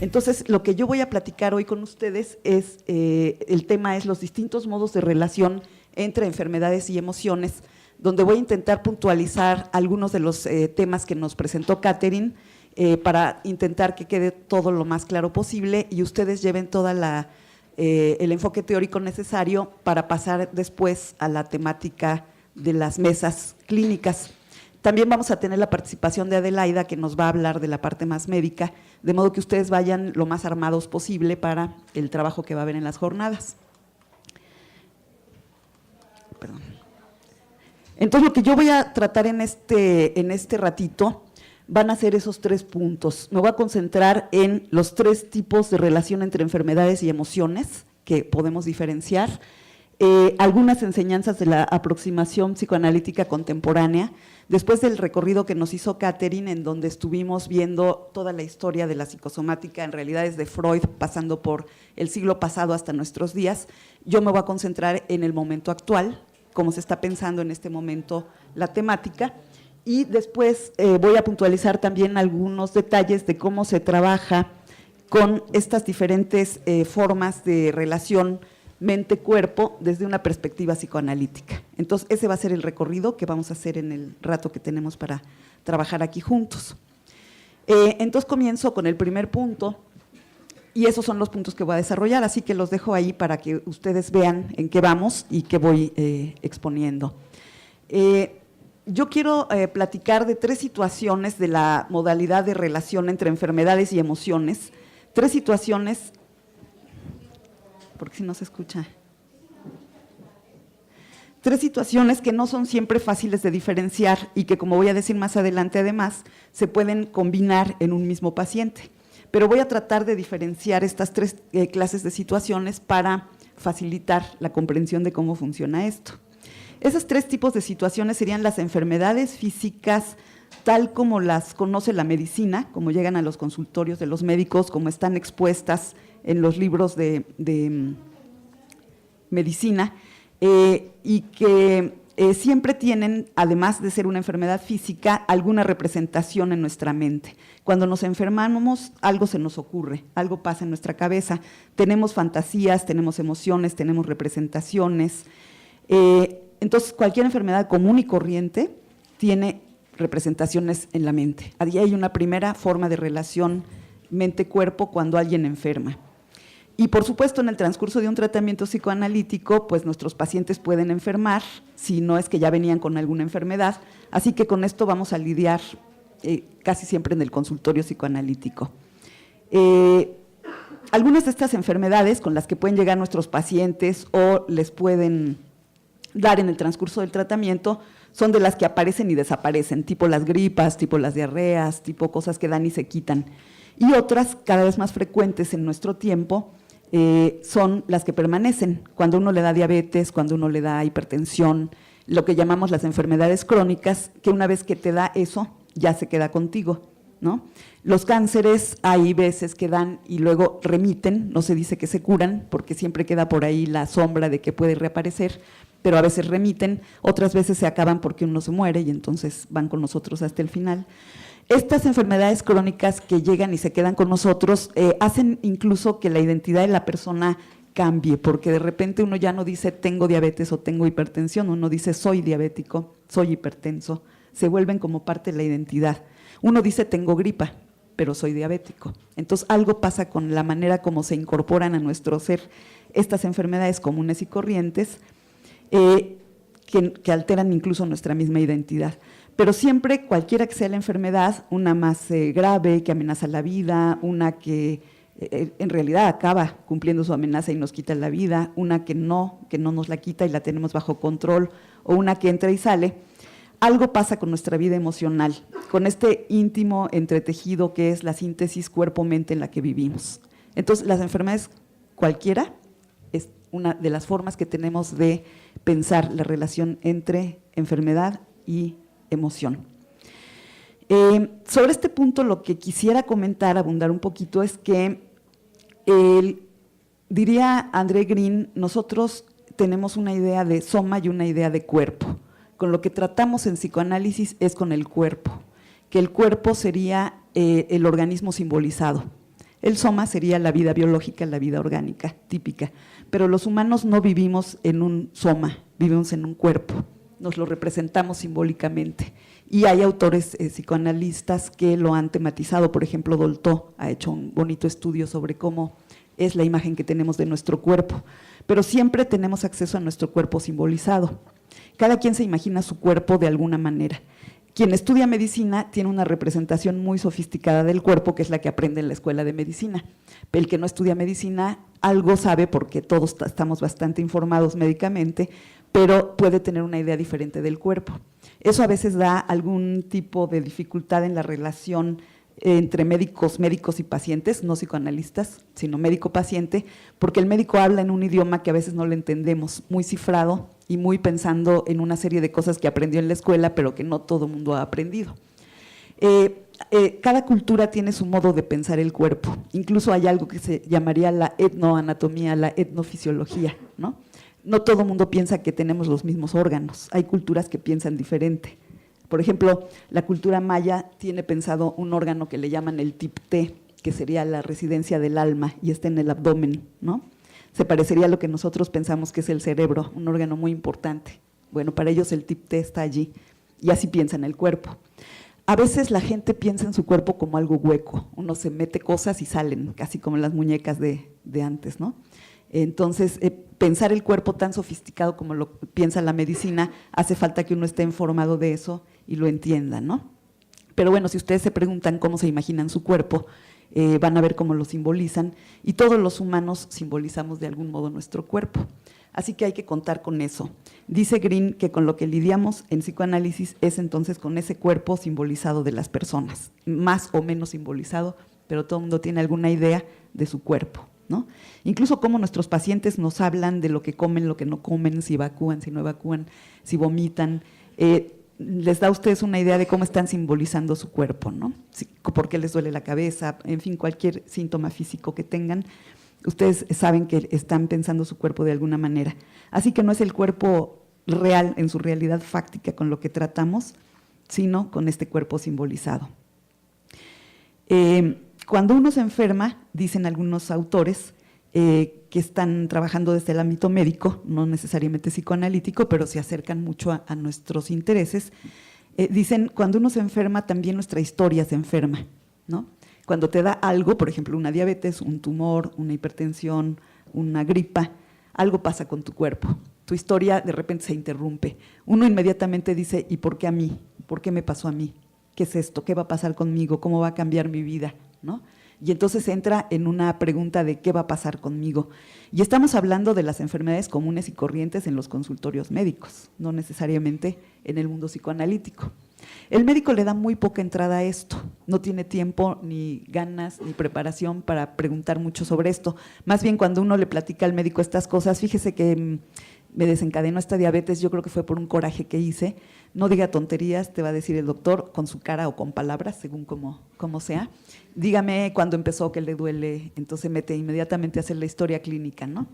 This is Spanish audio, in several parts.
Entonces, lo que yo voy a platicar hoy con ustedes es, el tema es los distintos modos de relación entre enfermedades y emociones, donde voy a intentar puntualizar algunos de los temas que nos presentó Catherine, para intentar que quede todo lo más claro posible y ustedes lleven toda el enfoque teórico necesario para pasar después a la temática de las mesas clínicas. También vamos a tener la participación de Adelaida, que nos va a hablar de la parte más médica, de modo que ustedes vayan lo más armados posible para el trabajo que va a haber en las jornadas. Perdón. Entonces, lo que yo voy a tratar en este ratito van a ser esos 3 puntos. Me voy a concentrar en los 3 tipos de relación entre enfermedades y emociones que podemos diferenciar, algunas enseñanzas de la aproximación psicoanalítica contemporánea, después del recorrido que nos hizo Catherine, en donde estuvimos viendo toda la historia de la psicosomática, en realidad desde Freud, pasando por el siglo pasado hasta nuestros días. Yo me voy a concentrar en el momento actual, cómo se está pensando en este momento la temática, y después voy a puntualizar también algunos detalles de cómo se trabaja con estas diferentes formas de relación mente-cuerpo desde una perspectiva psicoanalítica. Entonces, ese va a ser el recorrido que vamos a hacer en el rato que tenemos para trabajar aquí juntos. Entonces, comienzo con el primer punto, y esos son los puntos que voy a desarrollar, así que los dejo ahí para que ustedes vean en qué vamos y qué voy exponiendo. Yo quiero platicar de 3 situaciones de la modalidad de relación entre enfermedades y emociones, 3 situaciones, porque si no se escucha, 3 situaciones que no son siempre fáciles de diferenciar y que, como voy a decir más adelante, además, se pueden combinar en un mismo paciente. Pero voy a tratar de diferenciar estas 3 clases de situaciones para facilitar la comprensión de cómo funciona esto. Esos 3 tipos de situaciones serían las enfermedades físicas, tal como las conoce la medicina, como llegan a los consultorios de los médicos, como están expuestas en los libros de medicina, y que siempre tienen, además de ser una enfermedad física, alguna representación en nuestra mente. Cuando nos enfermamos, algo se nos ocurre, algo pasa en nuestra cabeza, tenemos fantasías, tenemos emociones, tenemos representaciones. Entonces, cualquier enfermedad común y corriente tiene representaciones en la mente. Allí hay una primera forma de relación mente-cuerpo cuando alguien enferma. Y por supuesto, en el transcurso de un tratamiento psicoanalítico, pues nuestros pacientes pueden enfermar, si no es que ya venían con alguna enfermedad, así que con esto vamos a lidiar casi siempre en el consultorio psicoanalítico. Algunas de estas enfermedades con las que pueden llegar nuestros pacientes o les pueden dar en el transcurso del tratamiento son de las que aparecen y desaparecen, tipo las gripas, tipo las diarreas, tipo cosas que dan y se quitan. Y otras, cada vez más frecuentes en nuestro tiempo, son las que permanecen, cuando uno le da diabetes, cuando uno le da hipertensión, lo que llamamos las enfermedades crónicas, que una vez que te da eso, ya se queda contigo, ¿no? Los cánceres hay veces que dan y luego remiten, no se dice que se curan, porque siempre queda por ahí la sombra de que puede reaparecer, pero a veces remiten, otras veces se acaban porque uno se muere y entonces van con nosotros hasta el final. Estas enfermedades crónicas que llegan y se quedan con nosotros hacen incluso que la identidad de la persona cambie, porque de repente uno ya no dice tengo diabetes o tengo hipertensión, uno dice soy diabético, soy hipertenso, se vuelven como parte de la identidad. Uno dice tengo gripa, pero soy diabético. Entonces algo pasa con la manera como se incorporan a nuestro ser estas enfermedades comunes y corrientes, que alteran incluso nuestra misma identidad. Pero siempre, cualquiera que sea la enfermedad, una más grave, que amenaza la vida, una que en realidad acaba cumpliendo su amenaza y nos quita la vida, una que no nos la quita y la tenemos bajo control, o una que entra y sale, algo pasa con nuestra vida emocional, con este íntimo entretejido que es la síntesis cuerpo-mente en la que vivimos. Entonces, las enfermedades cualquiera es una de las formas que tenemos de pensar la relación entre enfermedad y emoción. Sobre este punto, lo que quisiera comentar, abundar un poquito, es que diría André Green, nosotros tenemos una idea de soma y una idea de cuerpo. Con lo que tratamos en psicoanálisis es con el cuerpo, que el cuerpo sería el organismo simbolizado. El soma sería la vida biológica, la vida orgánica, típica. Pero los humanos no vivimos en un soma, vivimos en un cuerpo, nos lo representamos simbólicamente. Y hay autores psicoanalistas que lo han tematizado, por ejemplo, Dolto ha hecho un bonito estudio sobre cómo es la imagen que tenemos de nuestro cuerpo, pero siempre tenemos acceso a nuestro cuerpo simbolizado. Cada quien se imagina su cuerpo de alguna manera. Quien estudia medicina tiene una representación muy sofisticada del cuerpo, que es la que aprende en la escuela de medicina. El que no estudia medicina algo sabe, porque todos estamos bastante informados médicamente, pero puede tener una idea diferente del cuerpo. Eso a veces da algún tipo de dificultad en la relación entre médicos y pacientes, no psicoanalistas, sino médico-paciente, porque el médico habla en un idioma que a veces no le entendemos, muy cifrado y muy pensando en una serie de cosas que aprendió en la escuela, pero que no todo el mundo ha aprendido. Cada cultura tiene su modo de pensar el cuerpo, incluso hay algo que se llamaría la etnoanatomía, la etnofisiología, ¿no? No todo el mundo piensa que tenemos los mismos órganos, hay culturas que piensan diferente. Por ejemplo, la cultura maya tiene pensado un órgano que le llaman el tipté, que sería la residencia del alma y está en el abdomen, ¿no? Se parecería a lo que nosotros pensamos que es el cerebro, un órgano muy importante. Bueno, para ellos el tipté está allí y así piensan el cuerpo. A veces la gente piensa en su cuerpo como algo hueco, uno se mete cosas y salen, casi como las muñecas de antes, ¿no? Entonces, pensar el cuerpo tan sofisticado como lo piensa la medicina, hace falta que uno esté informado de eso y lo entienda, ¿no? Pero bueno, si ustedes se preguntan cómo se imaginan su cuerpo, van a ver cómo lo simbolizan, y todos los humanos simbolizamos de algún modo nuestro cuerpo. Así que hay que contar con eso. Dice Green que con lo que lidiamos en psicoanálisis es entonces con ese cuerpo simbolizado de las personas, más o menos simbolizado, pero todo el mundo tiene alguna idea de su cuerpo, ¿no? Incluso cómo nuestros pacientes nos hablan de lo que comen, lo que no comen, si evacúan, si no evacúan, si vomitan, les da a ustedes una idea de cómo están simbolizando su cuerpo, ¿no? Por qué les duele la cabeza, en fin, cualquier síntoma físico que tengan, ustedes saben que están pensando su cuerpo de alguna manera. Así que no es el cuerpo real en su realidad fáctica con lo que tratamos, sino con este cuerpo simbolizado. Cuando uno se enferma, dicen algunos autores que están trabajando desde el ámbito médico, no necesariamente psicoanalítico, pero se acercan mucho a nuestros intereses, dicen, cuando uno se enferma, también nuestra historia se enferma, ¿no? Cuando te da algo, por ejemplo, una diabetes, un tumor, una hipertensión, una gripa, algo pasa con tu cuerpo. Tu historia de repente se interrumpe. Uno inmediatamente dice, ¿y por qué a mí? ¿Por qué me pasó a mí? ¿Qué es esto? ¿Qué va a pasar conmigo? ¿Cómo va a cambiar mi vida? ¿No? Y entonces entra en una pregunta de qué va a pasar conmigo. Y estamos hablando de las enfermedades comunes y corrientes en los consultorios médicos, no necesariamente en el mundo psicoanalítico. El médico le da muy poca entrada a esto, no tiene tiempo, ni ganas, ni preparación para preguntar mucho sobre esto. Más bien cuando uno le platica al médico estas cosas, fíjese que me desencadenó esta diabetes, yo creo que fue por un coraje que hice, no diga tonterías, te va a decir el doctor, con su cara o con palabras, según como sea. Dígame cuándo empezó, que le duele, entonces mete inmediatamente a hacer la historia clínica, ¿no?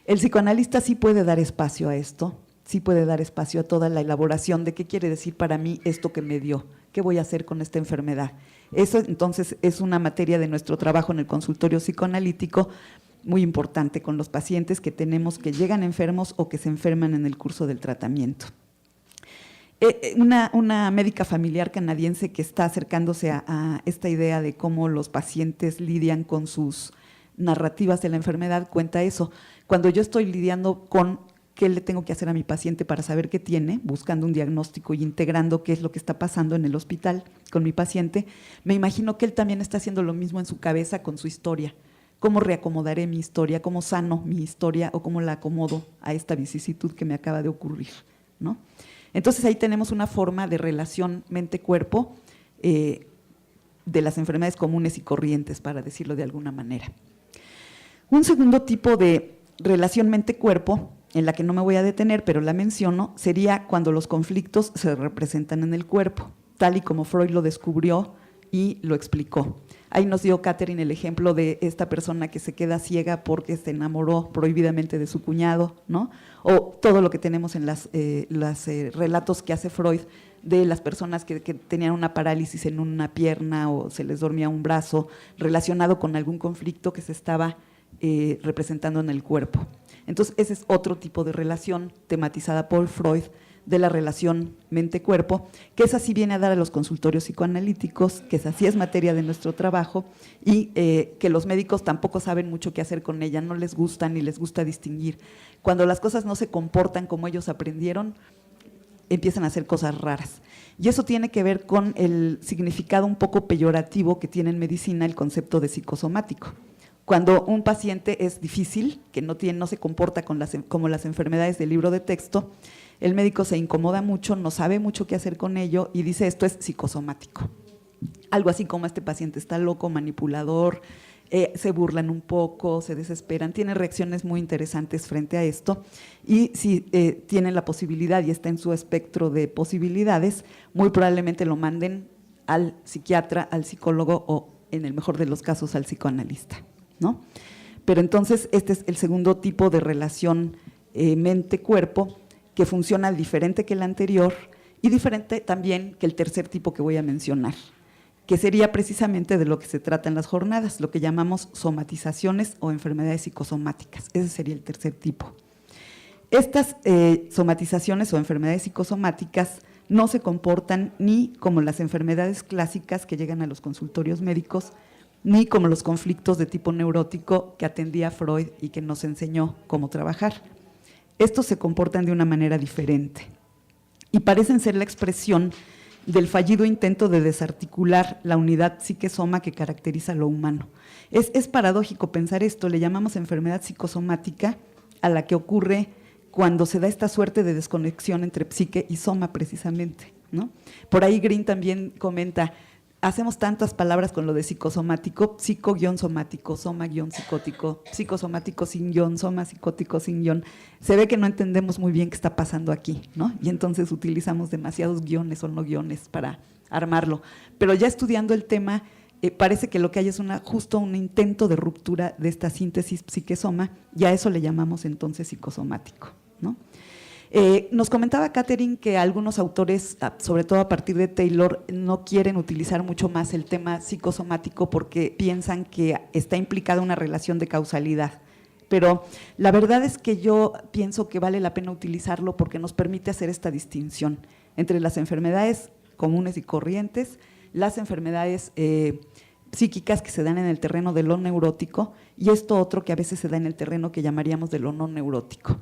El psicoanalista sí puede dar espacio a esto, sí puede dar espacio a toda la elaboración de qué quiere decir para mí esto que me dio, qué voy a hacer con esta enfermedad. Eso entonces es una materia de nuestro trabajo en el consultorio psicoanalítico muy importante con los pacientes que tenemos que llegan enfermos o que se enferman en el curso del tratamiento. Una médica familiar canadiense que está acercándose a esta idea de cómo los pacientes lidian con sus narrativas de la enfermedad cuenta eso. Cuando yo estoy lidiando con qué le tengo que hacer a mi paciente para saber qué tiene, buscando un diagnóstico y integrando qué es lo que está pasando en el hospital con mi paciente, me imagino que él también está haciendo lo mismo en su cabeza con su historia. ¿Cómo reacomodaré mi historia? ¿Cómo sano mi historia? ¿O cómo la acomodo a esta vicisitud que me acaba de ocurrir, ¿no? Entonces ahí tenemos una forma de relación mente-cuerpo de las enfermedades comunes y corrientes, para decirlo de alguna manera. Un segundo tipo de relación mente-cuerpo, en la que no me voy a detener, pero la menciono, sería cuando los conflictos se representan en el cuerpo, tal y como Freud lo descubrió y lo explicó. Ahí nos dio Catherine el ejemplo de esta persona que se queda ciega porque se enamoró prohibidamente de su cuñado, ¿no? O todo lo que tenemos en los relatos que hace Freud de las personas que tenían una parálisis en una pierna o se les dormía un brazo relacionado con algún conflicto que se estaba representando en el cuerpo. Entonces, ese es otro tipo de relación tematizada por Freud de la relación mente-cuerpo, que esa sí viene a dar a los consultorios psicoanalíticos, que esa sí es materia de nuestro trabajo y que los médicos tampoco saben mucho qué hacer con ella, no les gusta ni les gusta distinguir. Cuando las cosas no se comportan como ellos aprendieron, empiezan a hacer cosas raras. Y eso tiene que ver con el significado un poco peyorativo que tiene en medicina el concepto de psicosomático. Cuando un paciente es difícil, que no se comporta como las enfermedades del libro de texto, el médico se incomoda mucho, no sabe mucho qué hacer con ello y dice esto es psicosomático. Algo así como este paciente está loco, manipulador, se burlan un poco, se desesperan, tienen reacciones muy interesantes frente a esto y si tienen la posibilidad y está en su espectro de posibilidades, muy probablemente lo manden al psiquiatra, al psicólogo o en el mejor de los casos al psicoanalista, ¿no? Pero entonces este es el segundo tipo de relación mente-cuerpo que funciona diferente que el anterior y diferente también que el tercer tipo que voy a mencionar, que sería precisamente de lo que se trata en las jornadas, lo que llamamos somatizaciones o enfermedades psicosomáticas. Ese sería el tercer tipo. Estas somatizaciones o enfermedades psicosomáticas no se comportan ni como las enfermedades clásicas que llegan a los consultorios médicos, ni como los conflictos de tipo neurótico que atendía Freud y que nos enseñó cómo trabajar. Estos se comportan de una manera diferente y parecen ser la expresión del fallido intento de desarticular la unidad psique-soma que caracteriza lo humano. Es paradójico pensar esto, le llamamos enfermedad psicosomática a la que ocurre cuando se da esta suerte de desconexión entre psique y soma precisamente, ¿no? Por ahí Green también comenta, hacemos tantas palabras con lo de psicosomático, psico-somático, soma-psicótico, psicosomático sin guión, soma psicótico sin guión. Se ve que no entendemos muy bien qué está pasando aquí, ¿no? Y entonces utilizamos demasiados guiones o no guiones para armarlo. Pero ya estudiando el tema, parece que lo que hay es justo un intento de ruptura de esta síntesis psique-soma, y a eso le llamamos entonces psicosomático, ¿no? Nos comentaba Catherine que algunos autores, sobre todo a partir de Taylor, no quieren utilizar mucho más el tema psicosomático porque piensan que está implicada una relación de causalidad. Pero la verdad es que yo pienso que vale la pena utilizarlo porque nos permite hacer esta distinción entre las enfermedades comunes y corrientes, las enfermedades psíquicas que se dan en el terreno de lo neurótico y esto otro que a veces se da en el terreno que llamaríamos de lo no neurótico.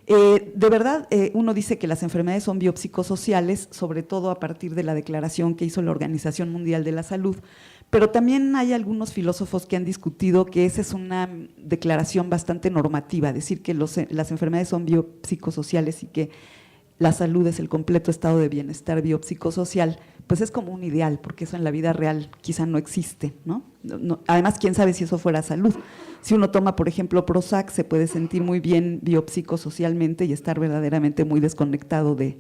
De verdad, uno dice que las enfermedades son biopsicosociales, sobre todo a partir de la declaración que hizo la Organización Mundial de la Salud, pero también hay algunos filósofos que han discutido que esa es una declaración bastante normativa, decir que las enfermedades son biopsicosociales y que la salud es el completo estado de bienestar biopsicosocial, pues es como un ideal, porque eso en la vida real quizá no existe, ¿no? Además, quién sabe si eso fuera salud. Si uno toma, por ejemplo, Prozac, se puede sentir muy bien biopsicosocialmente y estar verdaderamente muy desconectado de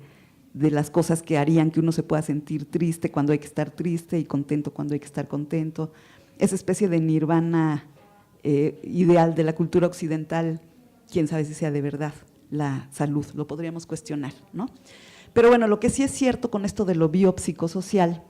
las cosas que harían que uno se pueda sentir triste cuando hay que estar triste y contento cuando hay que estar contento. Esa especie de nirvana ideal de la cultura occidental, quién sabe si sea de verdad la salud, lo podríamos cuestionar, ¿no? Pero bueno, lo que sí es cierto con esto de lo biopsicosocial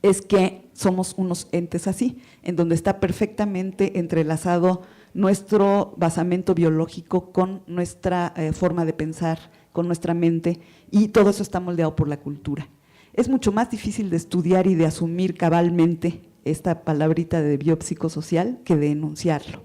es que somos unos entes así, en donde está perfectamente entrelazado nuestro basamento biológico con nuestra forma de pensar, con nuestra mente, y todo eso está moldeado por la cultura. Es mucho más difícil de estudiar y de asumir cabalmente esta palabrita de biopsicosocial que de enunciarlo.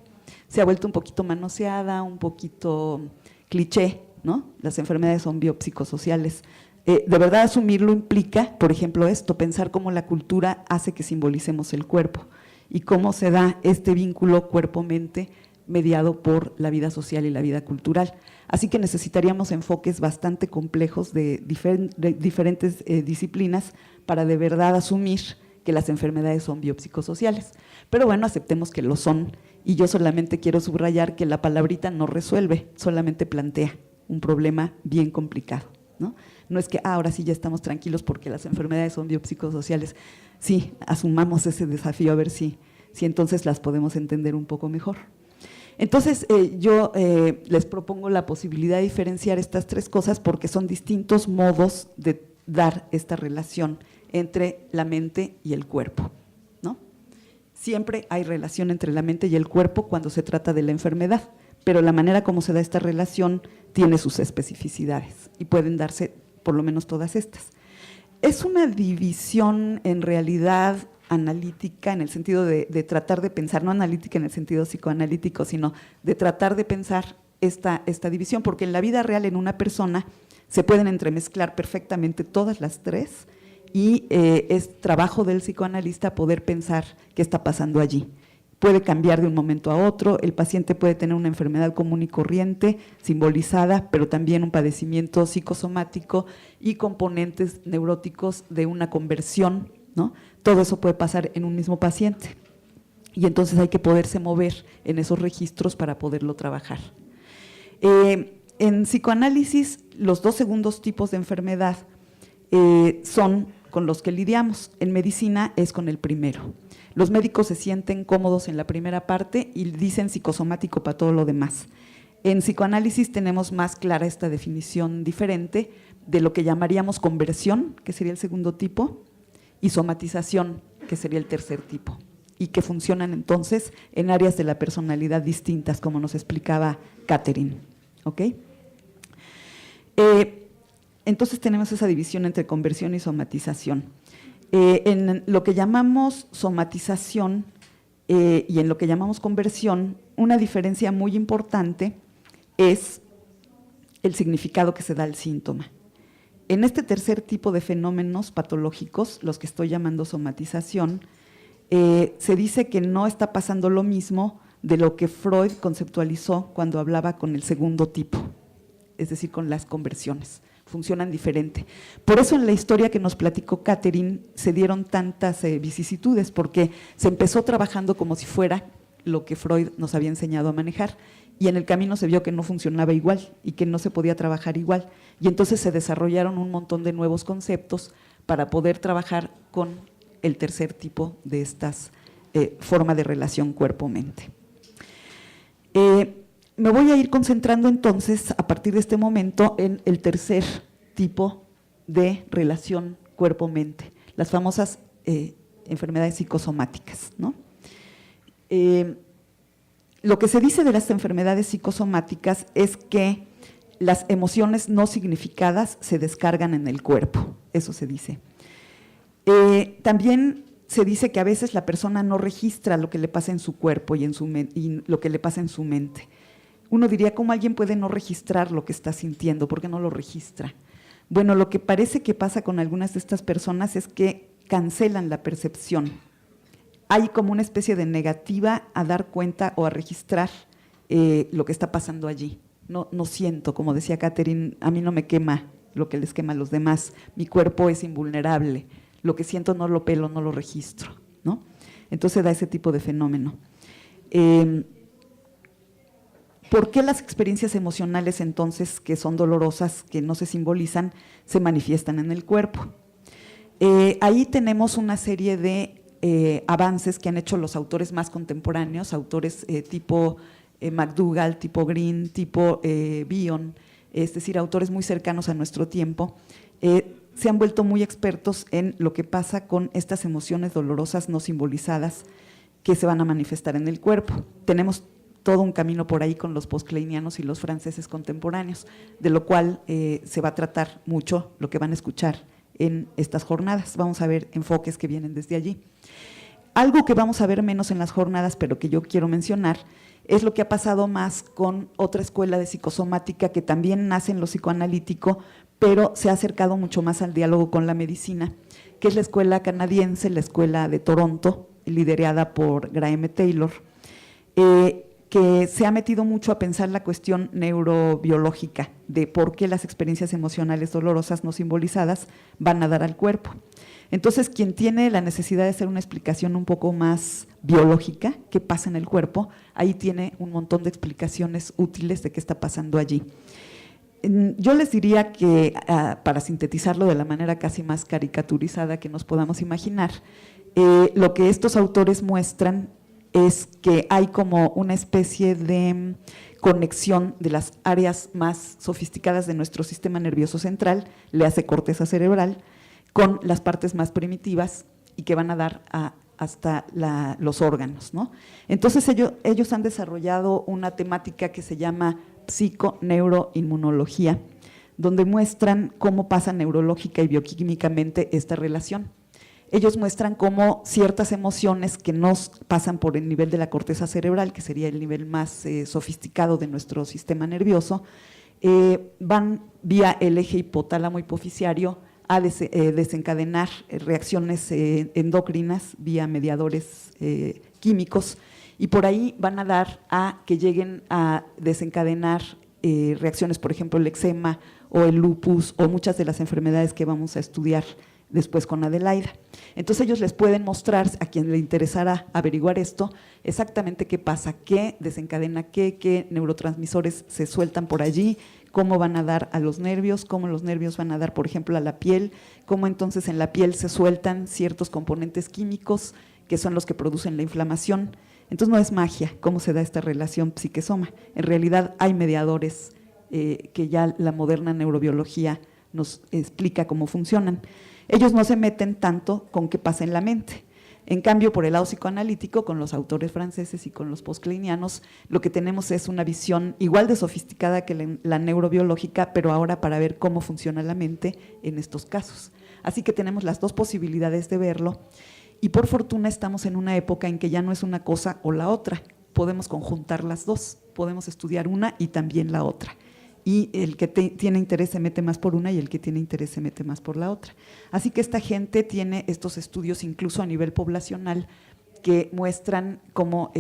Se ha vuelto un poquito manoseada, un poquito cliché, ¿no? Las enfermedades son biopsicosociales. De verdad asumirlo implica, por ejemplo, esto, pensar cómo la cultura hace que simbolicemos el cuerpo y cómo se da este vínculo cuerpo-mente mediado por la vida social y la vida cultural. Así que necesitaríamos enfoques bastante complejos de diferentes disciplinas para de verdad asumir que las enfermedades son biopsicosociales. Pero bueno, aceptemos que lo son y yo solamente quiero subrayar que la palabrita no resuelve, solamente plantea un problema bien complicado, ¿no? No es que ahora sí ya estamos tranquilos porque las enfermedades son biopsicosociales. Sí, asumamos ese desafío a ver si entonces las podemos entender un poco mejor. Entonces, yo les propongo la posibilidad de diferenciar estas tres cosas porque son distintos modos de dar esta relación entre la mente y el cuerpo, ¿no? Siempre hay relación entre la mente y el cuerpo cuando se trata de la enfermedad, pero la manera como se da esta relación tiene sus especificidades y pueden darse por lo menos todas estas. Es una división en realidad analítica en el sentido de tratar de pensar, no analítica en el sentido psicoanalítico, sino de tratar de pensar esta división, porque en la vida real en una persona se pueden entremezclar perfectamente todas las tres y es trabajo del psicoanalista poder pensar qué está pasando allí. Puede cambiar de un momento a otro, el paciente puede tener una enfermedad común y corriente, simbolizada, pero también un padecimiento psicosomático y componentes neuróticos de una conversión, ¿no? Todo eso puede pasar en un mismo paciente y entonces hay que poderse mover en esos registros para poderlo trabajar. En psicoanálisis, los dos segundos tipos de enfermedad son con los que lidiamos, en medicina es con el primero. Los médicos se sienten cómodos en la primera parte y dicen psicosomático para todo lo demás. En psicoanálisis tenemos más clara esta definición diferente de lo que llamaríamos conversión, que sería el segundo tipo, y somatización, que sería el tercer tipo, y que funcionan entonces en áreas de la personalidad distintas, como nos explicaba Catherine. ¿Ok? Entonces tenemos esa división entre conversión y somatización. En lo que llamamos somatización y en lo que llamamos conversión, una diferencia muy importante es el significado que se da al síntoma. En este tercer tipo de fenómenos patológicos, los que estoy llamando somatización, se dice que no está pasando lo mismo de lo que Freud conceptualizó cuando hablaba con el segundo tipo, es decir, con las conversiones. Funcionan diferente. Por eso en la historia que nos platicó Catherine se dieron tantas vicisitudes, porque se empezó trabajando como si fuera lo que Freud nos había enseñado a manejar y en el camino se vio que no funcionaba igual y que no se podía trabajar igual y entonces se desarrollaron un montón de nuevos conceptos para poder trabajar con el tercer tipo de estas formas de relación cuerpo-mente. Me voy a ir concentrando entonces a partir de este momento en el tercer tipo de relación cuerpo-mente, las famosas enfermedades psicosomáticas, ¿no? Lo que se dice de las enfermedades psicosomáticas es que las emociones no significadas se descargan en el cuerpo, eso se dice. También se dice que a veces la persona no registra lo que le pasa en su cuerpo y lo que le pasa en su mente. Uno diría, ¿cómo alguien puede no registrar lo que está sintiendo? ¿Por qué no lo registra? Bueno, lo que parece que pasa con algunas de estas personas es que cancelan la percepción. Hay como una especie de negativa a dar cuenta o a registrar lo que está pasando allí. No siento, como decía Catherine, a mí no me quema lo que les quema a los demás. Mi cuerpo es invulnerable. Lo que siento no lo pelo, no lo registro, ¿no? Entonces da ese tipo de fenómeno. ¿Por qué las experiencias emocionales entonces, que son dolorosas, que no se simbolizan, se manifiestan en el cuerpo? Ahí tenemos una serie de avances que han hecho los autores más contemporáneos, autores tipo McDougall, tipo Green, tipo Bion, es decir, autores muy cercanos a nuestro tiempo, se han vuelto muy expertos en lo que pasa con estas emociones dolorosas no simbolizadas que se van a manifestar en el cuerpo. Tenemos todo un camino por ahí con los postkleinianos y los franceses contemporáneos, de lo cual se va a tratar mucho lo que van a escuchar en estas jornadas. Vamos a ver enfoques que vienen desde allí. Algo que vamos a ver menos en las jornadas, pero que yo quiero mencionar, es lo que ha pasado más con otra escuela de psicosomática que también nace en lo psicoanalítico, pero se ha acercado mucho más al diálogo con la medicina, que es la escuela canadiense, la escuela de Toronto, liderada por Graham Taylor, que se ha metido mucho a pensar la cuestión neurobiológica de por qué las experiencias emocionales dolorosas no simbolizadas van a dar al cuerpo. Entonces, quien tiene la necesidad de hacer una explicación un poco más biológica, qué pasa en el cuerpo, ahí tiene un montón de explicaciones útiles de qué está pasando allí. Yo les diría que, para sintetizarlo de la manera casi más caricaturizada que nos podamos imaginar, lo que estos autores muestran es que hay como una especie de conexión de las áreas más sofisticadas de nuestro sistema nervioso central, le hace corteza cerebral, con las partes más primitivas y que van a dar hasta los órganos, ¿no? Entonces ellos han desarrollado una temática que se llama psiconeuroinmunología, donde muestran cómo pasa neurológica y bioquímicamente esta relación. Ellos muestran cómo ciertas emociones que nos pasan por el nivel de la corteza cerebral, que sería el nivel más sofisticado de nuestro sistema nervioso, van vía el eje hipotálamo hipoficiario a desencadenar reacciones endócrinas vía mediadores químicos, y por ahí van a dar a que lleguen a desencadenar reacciones, por ejemplo, el eczema o el lupus o muchas de las enfermedades que vamos a estudiar después con Adelaida. Entonces ellos les pueden mostrar, a quien le interesara averiguar esto, exactamente qué pasa, qué desencadena qué neurotransmisores se sueltan por allí, cómo van a dar a los nervios, cómo los nervios van a dar, por ejemplo, a la piel, cómo entonces en la piel se sueltan ciertos componentes químicos que son los que producen la inflamación. Entonces no es magia cómo se da esta relación psique-soma. En realidad hay mediadores que ya la moderna neurobiología nos explica cómo funcionan. Ellos no se meten tanto con qué pasa en la mente. En cambio, por el lado psicoanalítico, con los autores franceses y con los postkleinianos, lo que tenemos es una visión igual de sofisticada que la neurobiológica, pero ahora para ver cómo funciona la mente en estos casos. Así que tenemos las dos posibilidades de verlo, y por fortuna estamos en una época en que ya no es una cosa o la otra, podemos conjuntar las dos, podemos estudiar una y también la otra. Y el que tiene interés se mete más por una y el que tiene interés se mete más por la otra. Así que esta gente tiene estos estudios incluso a nivel poblacional que muestran cómo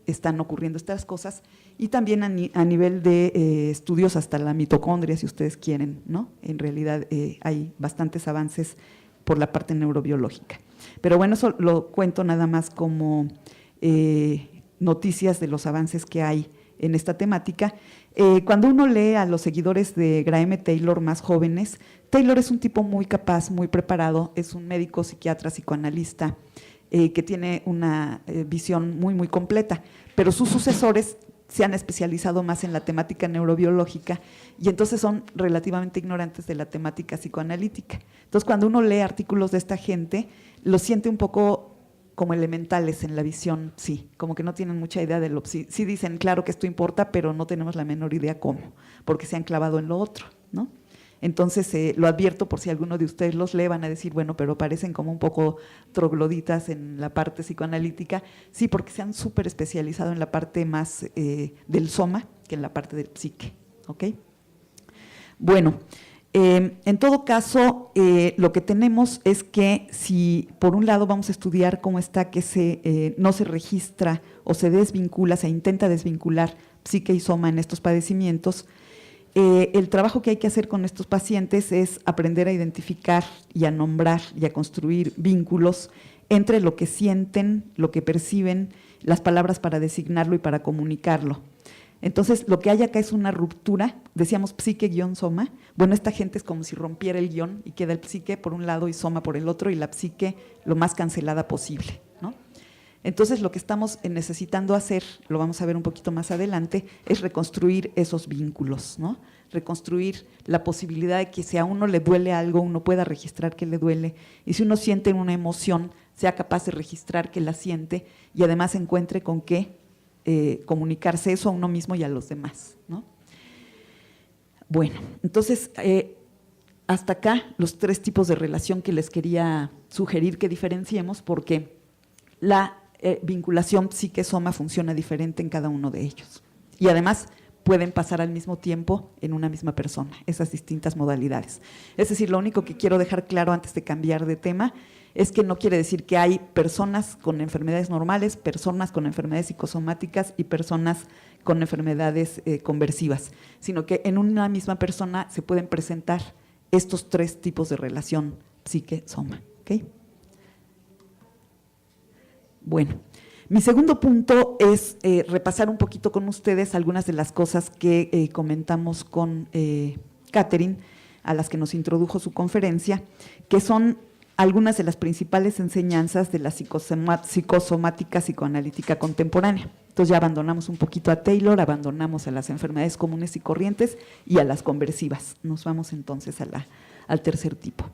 están ocurriendo estas cosas, y también a nivel de estudios hasta la mitocondria, si ustedes quieren, ¿no? En realidad hay bastantes avances por la parte neurobiológica. Pero bueno, eso lo cuento nada más como noticias de los avances que hay en esta temática. Cuando uno lee a los seguidores de Graham Taylor más jóvenes, Taylor es un tipo muy capaz, muy preparado, es un médico, psiquiatra, psicoanalista, que tiene una visión muy, muy completa, pero sus sucesores se han especializado más en la temática neurobiológica y entonces son relativamente ignorantes de la temática psicoanalítica. Entonces, cuando uno lee artículos de esta gente, lo siente un poco como elementales en la visión, sí, como que no tienen mucha idea de lo… Sí dicen, claro que esto importa, pero no tenemos la menor idea cómo, porque se han clavado en lo otro, ¿no? Entonces, lo advierto por si alguno de ustedes los lee, van a decir, bueno, pero parecen como un poco trogloditas en la parte psicoanalítica. Sí, porque se han súper especializado en la parte más del soma que en la parte del psique, ¿ok? Bueno, en todo caso, lo que tenemos es que si por un lado vamos a estudiar cómo está que no se registra o se desvincula, se intenta desvincular psique y soma en estos padecimientos, el trabajo que hay que hacer con estos pacientes es aprender a identificar y a nombrar y a construir vínculos entre lo que sienten, lo que perciben, las palabras para designarlo y para comunicarlo. Entonces, lo que hay acá es una ruptura, decíamos psique-soma. Bueno, esta gente es como si rompiera el guión y queda el psique por un lado y soma por el otro, y la psique lo más cancelada posible, ¿no? Entonces, lo que estamos necesitando hacer, lo vamos a ver un poquito más adelante, es reconstruir esos vínculos, ¿no? Reconstruir la posibilidad de que si a uno le duele algo, uno pueda registrar que le duele, y si uno siente una emoción, sea capaz de registrar que la siente y además encuentre con qué comunicarse eso a uno mismo y a los demás, ¿no? Bueno, entonces, hasta acá los tres tipos de relación que les quería sugerir que diferenciemos, porque la vinculación psique-soma funciona diferente en cada uno de ellos. Y además pueden pasar al mismo tiempo en una misma persona, esas distintas modalidades. Es decir, lo único que quiero dejar claro antes de cambiar de tema es que no quiere decir que hay personas con enfermedades normales, personas con enfermedades psicosomáticas y personas con enfermedades conversivas, sino que en una misma persona se pueden presentar estos tres tipos de relación psique-soma, ¿ok? Bueno, Mi segundo punto es repasar un poquito con ustedes algunas de las cosas que comentamos con Catherine, a las que nos introdujo su conferencia, que son algunas de las principales enseñanzas de la psicosomática psicoanalítica contemporánea. Entonces ya abandonamos un poquito a Taylor, abandonamos a las enfermedades comunes y corrientes y a las conversivas. Nos vamos entonces al tercer tipo.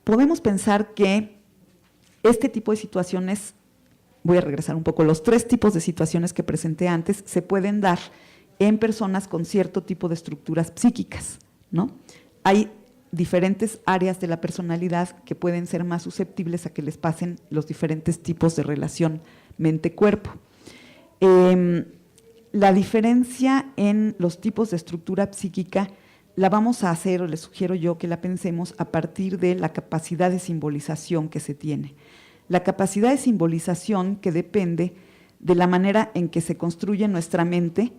Podemos pensar que este tipo de situaciones, voy a regresar un poco, los tres tipos de situaciones que presenté antes se pueden dar en personas con cierto tipo de estructuras psíquicas, ¿no? Hay diferentes áreas de la personalidad que pueden ser más susceptibles a que les pasen los diferentes tipos de relación mente-cuerpo. La diferencia en los tipos de estructura psíquica la vamos a hacer, o les sugiero yo que la pensemos a partir de la capacidad de simbolización que se tiene. La capacidad de simbolización que depende de la manera en que se construye nuestra mente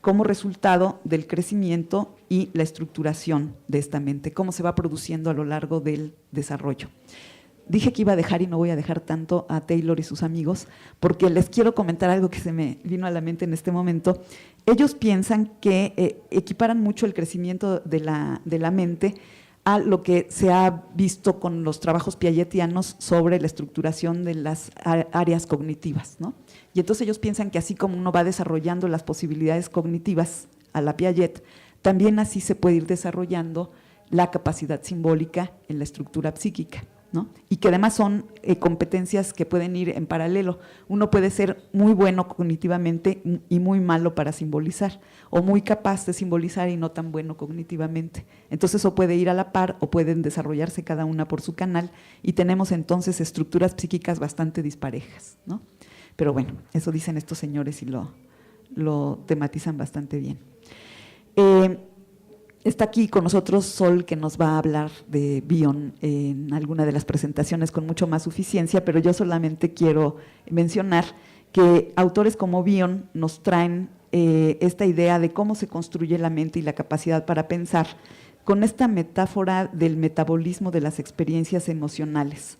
como resultado del crecimiento y la estructuración de esta mente, cómo se va produciendo a lo largo del desarrollo. Dije que iba a dejar y no voy a dejar tanto a Taylor y sus amigos, porque les quiero comentar algo que se me vino a la mente en este momento. Ellos piensan que equiparan mucho el crecimiento de la mente a lo que se ha visto con los trabajos piagetianos sobre la estructuración de las áreas cognitivas, ¿no? Y entonces ellos piensan que así como uno va desarrollando las posibilidades cognitivas a la Piaget, también así se puede ir desarrollando la capacidad simbólica en la estructura psíquica, ¿no? Y que además son competencias que pueden ir en paralelo. Uno puede ser muy bueno cognitivamente y muy malo para simbolizar, o muy capaz de simbolizar y no tan bueno cognitivamente. Entonces eso puede ir a la par o pueden desarrollarse cada una por su canal y tenemos entonces estructuras psíquicas bastante disparejas, ¿no? Pero bueno, eso dicen estos señores y lo tematizan bastante bien. Está aquí con nosotros Sol, que nos va a hablar de Bion en alguna de las presentaciones con mucho más suficiencia, pero yo solamente quiero mencionar que autores como Bion nos traen esta idea de cómo se construye la mente y la capacidad para pensar con esta metáfora del metabolismo de las experiencias emocionales.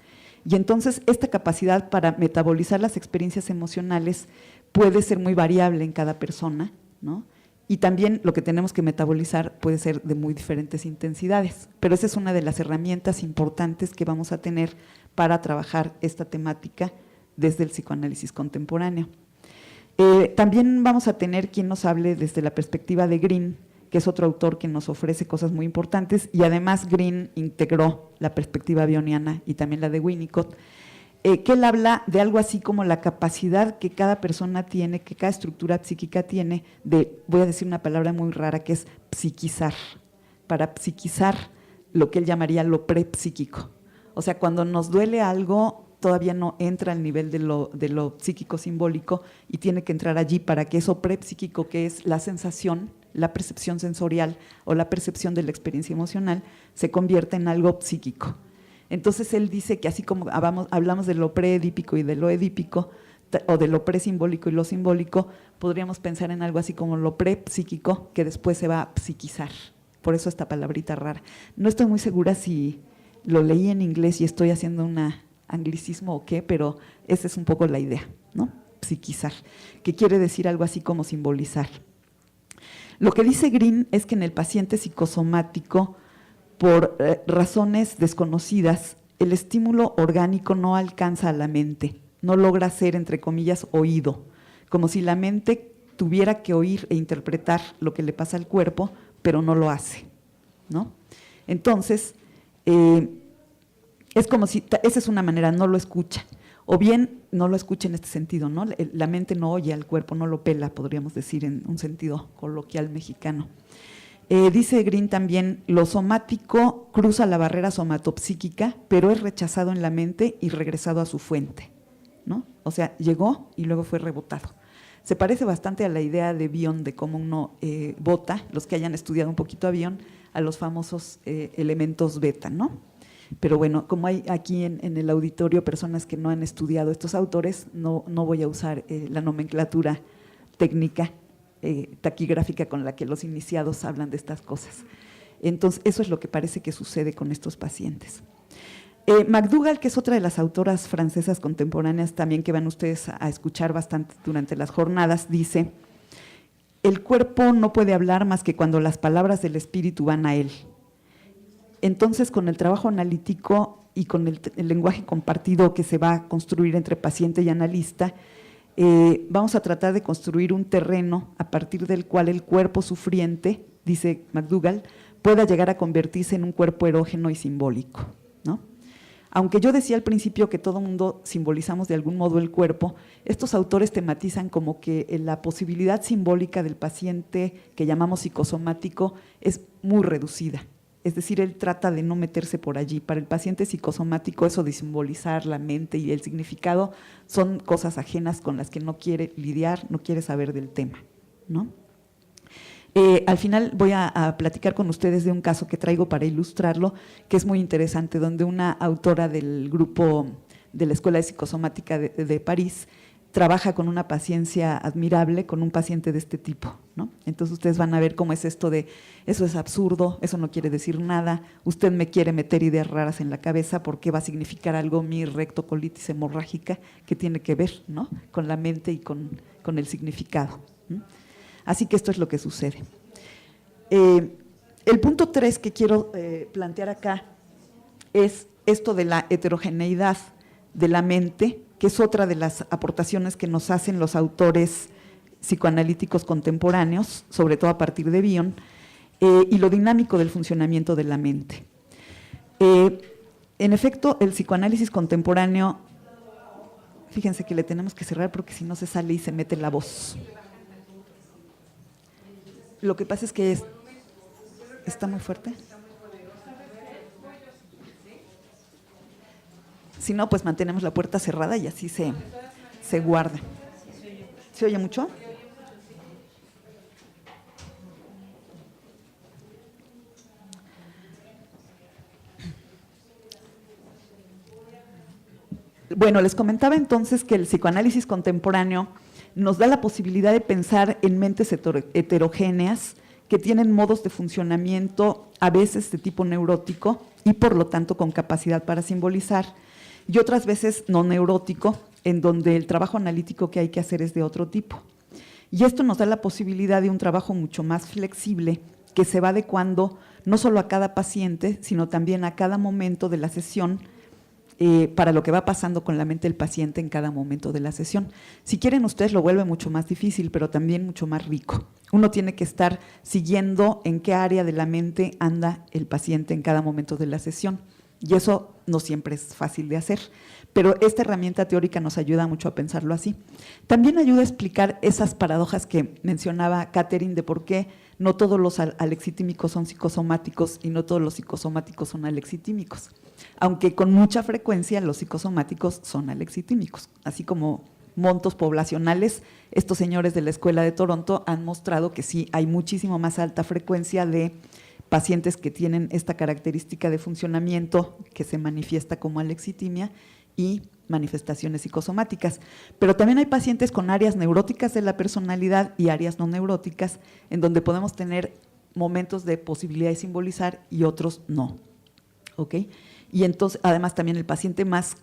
Y entonces esta capacidad para metabolizar las experiencias emocionales puede ser muy variable en cada persona, ¿no? Y también lo que tenemos que metabolizar puede ser de muy diferentes intensidades, pero esa es una de las herramientas importantes que vamos a tener para trabajar esta temática desde el psicoanálisis contemporáneo. También vamos a tener quien nos hable desde la perspectiva de Green, que es otro autor que nos ofrece cosas muy importantes, y además Green integró la perspectiva bioniana y también la de Winnicott, que él habla de algo así como la capacidad que cada persona tiene, que cada estructura psíquica tiene de, voy a decir una palabra muy rara, que es psiquizar, para psiquizar lo que él llamaría lo prepsíquico. O sea, cuando nos duele algo, todavía no entra al nivel de lo psíquico simbólico y tiene que entrar allí para que eso prepsíquico, que es la sensación, la percepción sensorial o la percepción de la experiencia emocional, se convierta en algo psíquico. Entonces él dice que así como hablamos de lo preedípico y de lo edípico, o de lo presimbólico y lo simbólico, podríamos pensar en algo así como lo prepsíquico, que después se va a psiquizar. Por eso esta palabrita rara. No estoy muy segura si lo leí en inglés y estoy haciendo un anglicismo o qué, pero esa es un poco la idea, ¿no? Psiquizar, que quiere decir algo así como simbolizar. Lo que dice Green es que en el paciente psicosomático, por razones desconocidas, el estímulo orgánico no alcanza a la mente, no logra ser, entre comillas, oído, como si la mente tuviera que oír e interpretar lo que le pasa al cuerpo, pero no lo hace, ¿no? Entonces, es como si, esa es una manera, no lo escucha, o bien no lo escucha en este sentido, ¿no? La mente no oye al cuerpo, no lo pela, podríamos decir en un sentido coloquial mexicano. Dice Green también, lo somático cruza la barrera somatopsíquica, pero es rechazado en la mente y regresado a su fuente, ¿no? O sea, llegó y luego fue rebotado. Se parece bastante a la idea de Bion, de cómo uno bota, los que hayan estudiado un poquito a Bion, a los famosos elementos beta, ¿no? Pero bueno, como hay aquí en el auditorio personas que no han estudiado estos autores, no voy a usar la nomenclatura técnica taquigráfica con la que los iniciados hablan de estas cosas. Entonces, eso es lo que parece que sucede con estos pacientes. McDougall, que es otra de las autoras francesas contemporáneas también que van ustedes a escuchar bastante durante las jornadas, dice: el cuerpo no puede hablar más que cuando las palabras del espíritu van a él. Entonces, con el trabajo analítico y con el lenguaje compartido que se va a construir entre paciente y analista, vamos a tratar de construir un terreno a partir del cual el cuerpo sufriente, dice McDougall, pueda llegar a convertirse en un cuerpo erógeno y simbólico, ¿no? Aunque yo decía al principio que todo mundo simbolizamos de algún modo el cuerpo, estos autores tematizan como que la posibilidad simbólica del paciente que llamamos psicosomático es muy reducida. Es decir, él trata de no meterse por allí. Para el paciente psicosomático eso de simbolizar la mente y el significado son cosas ajenas con las que no quiere lidiar, no quiere saber del tema, ¿no? Al final voy a platicar con ustedes de un caso que traigo para ilustrarlo, que es muy interesante, donde una autora del grupo de la Escuela de Psicosomática de París trabaja con una paciencia admirable con un paciente de este tipo, ¿no? Entonces ustedes van a ver cómo es esto de, eso es absurdo, eso no quiere decir nada, usted me quiere meter ideas raras en la cabeza porque va a significar algo mi rectocolitis hemorrágica que tiene que ver, ¿no?, con la mente y con el significado, ¿no? Así que esto es lo que sucede. El punto 3 que quiero plantear acá es esto de la heterogeneidad de la mente, que es otra de las aportaciones que nos hacen los autores psicoanalíticos contemporáneos, sobre todo a partir de Bion, y lo dinámico del funcionamiento de la mente. En efecto, el psicoanálisis contemporáneo, fíjense que le tenemos que cerrar porque si no se sale y se mete la voz. Lo que pasa es que está muy fuerte. Si no, pues mantenemos la puerta cerrada y así se guarda. ¿Se oye mucho? Bueno, les comentaba entonces que el psicoanálisis contemporáneo nos da la posibilidad de pensar en mentes heterogéneas que tienen modos de funcionamiento a veces de tipo neurótico y por lo tanto con capacidad para simbolizar, y otras veces no neurótico, en donde el trabajo analítico que hay que hacer es de otro tipo. Y esto nos da la posibilidad de un trabajo mucho más flexible que se va adecuando no solo a cada paciente, sino también a cada momento de la sesión, para lo que va pasando con la mente del paciente en cada momento de la sesión. Si quieren ustedes lo vuelve mucho más difícil, pero también mucho más rico. Uno tiene que estar siguiendo en qué área de la mente anda el paciente en cada momento de la sesión, y eso no siempre es fácil de hacer, pero esta herramienta teórica nos ayuda mucho a pensarlo así. También ayuda a explicar esas paradojas que mencionaba Catherine de por qué no todos los alexitímicos son psicosomáticos y no todos los psicosomáticos son alexitímicos, aunque con mucha frecuencia los psicosomáticos son alexitímicos, así como montos poblacionales. Estos señores de la Escuela de Toronto han mostrado que sí hay muchísimo más alta frecuencia de pacientes que tienen esta característica de funcionamiento que se manifiesta como alexitimia y manifestaciones psicosomáticas. Pero también hay pacientes con áreas neuróticas de la personalidad y áreas no neuróticas, en donde podemos tener momentos de posibilidad de simbolizar y otros no. ¿Ok? Y entonces, además, también el paciente más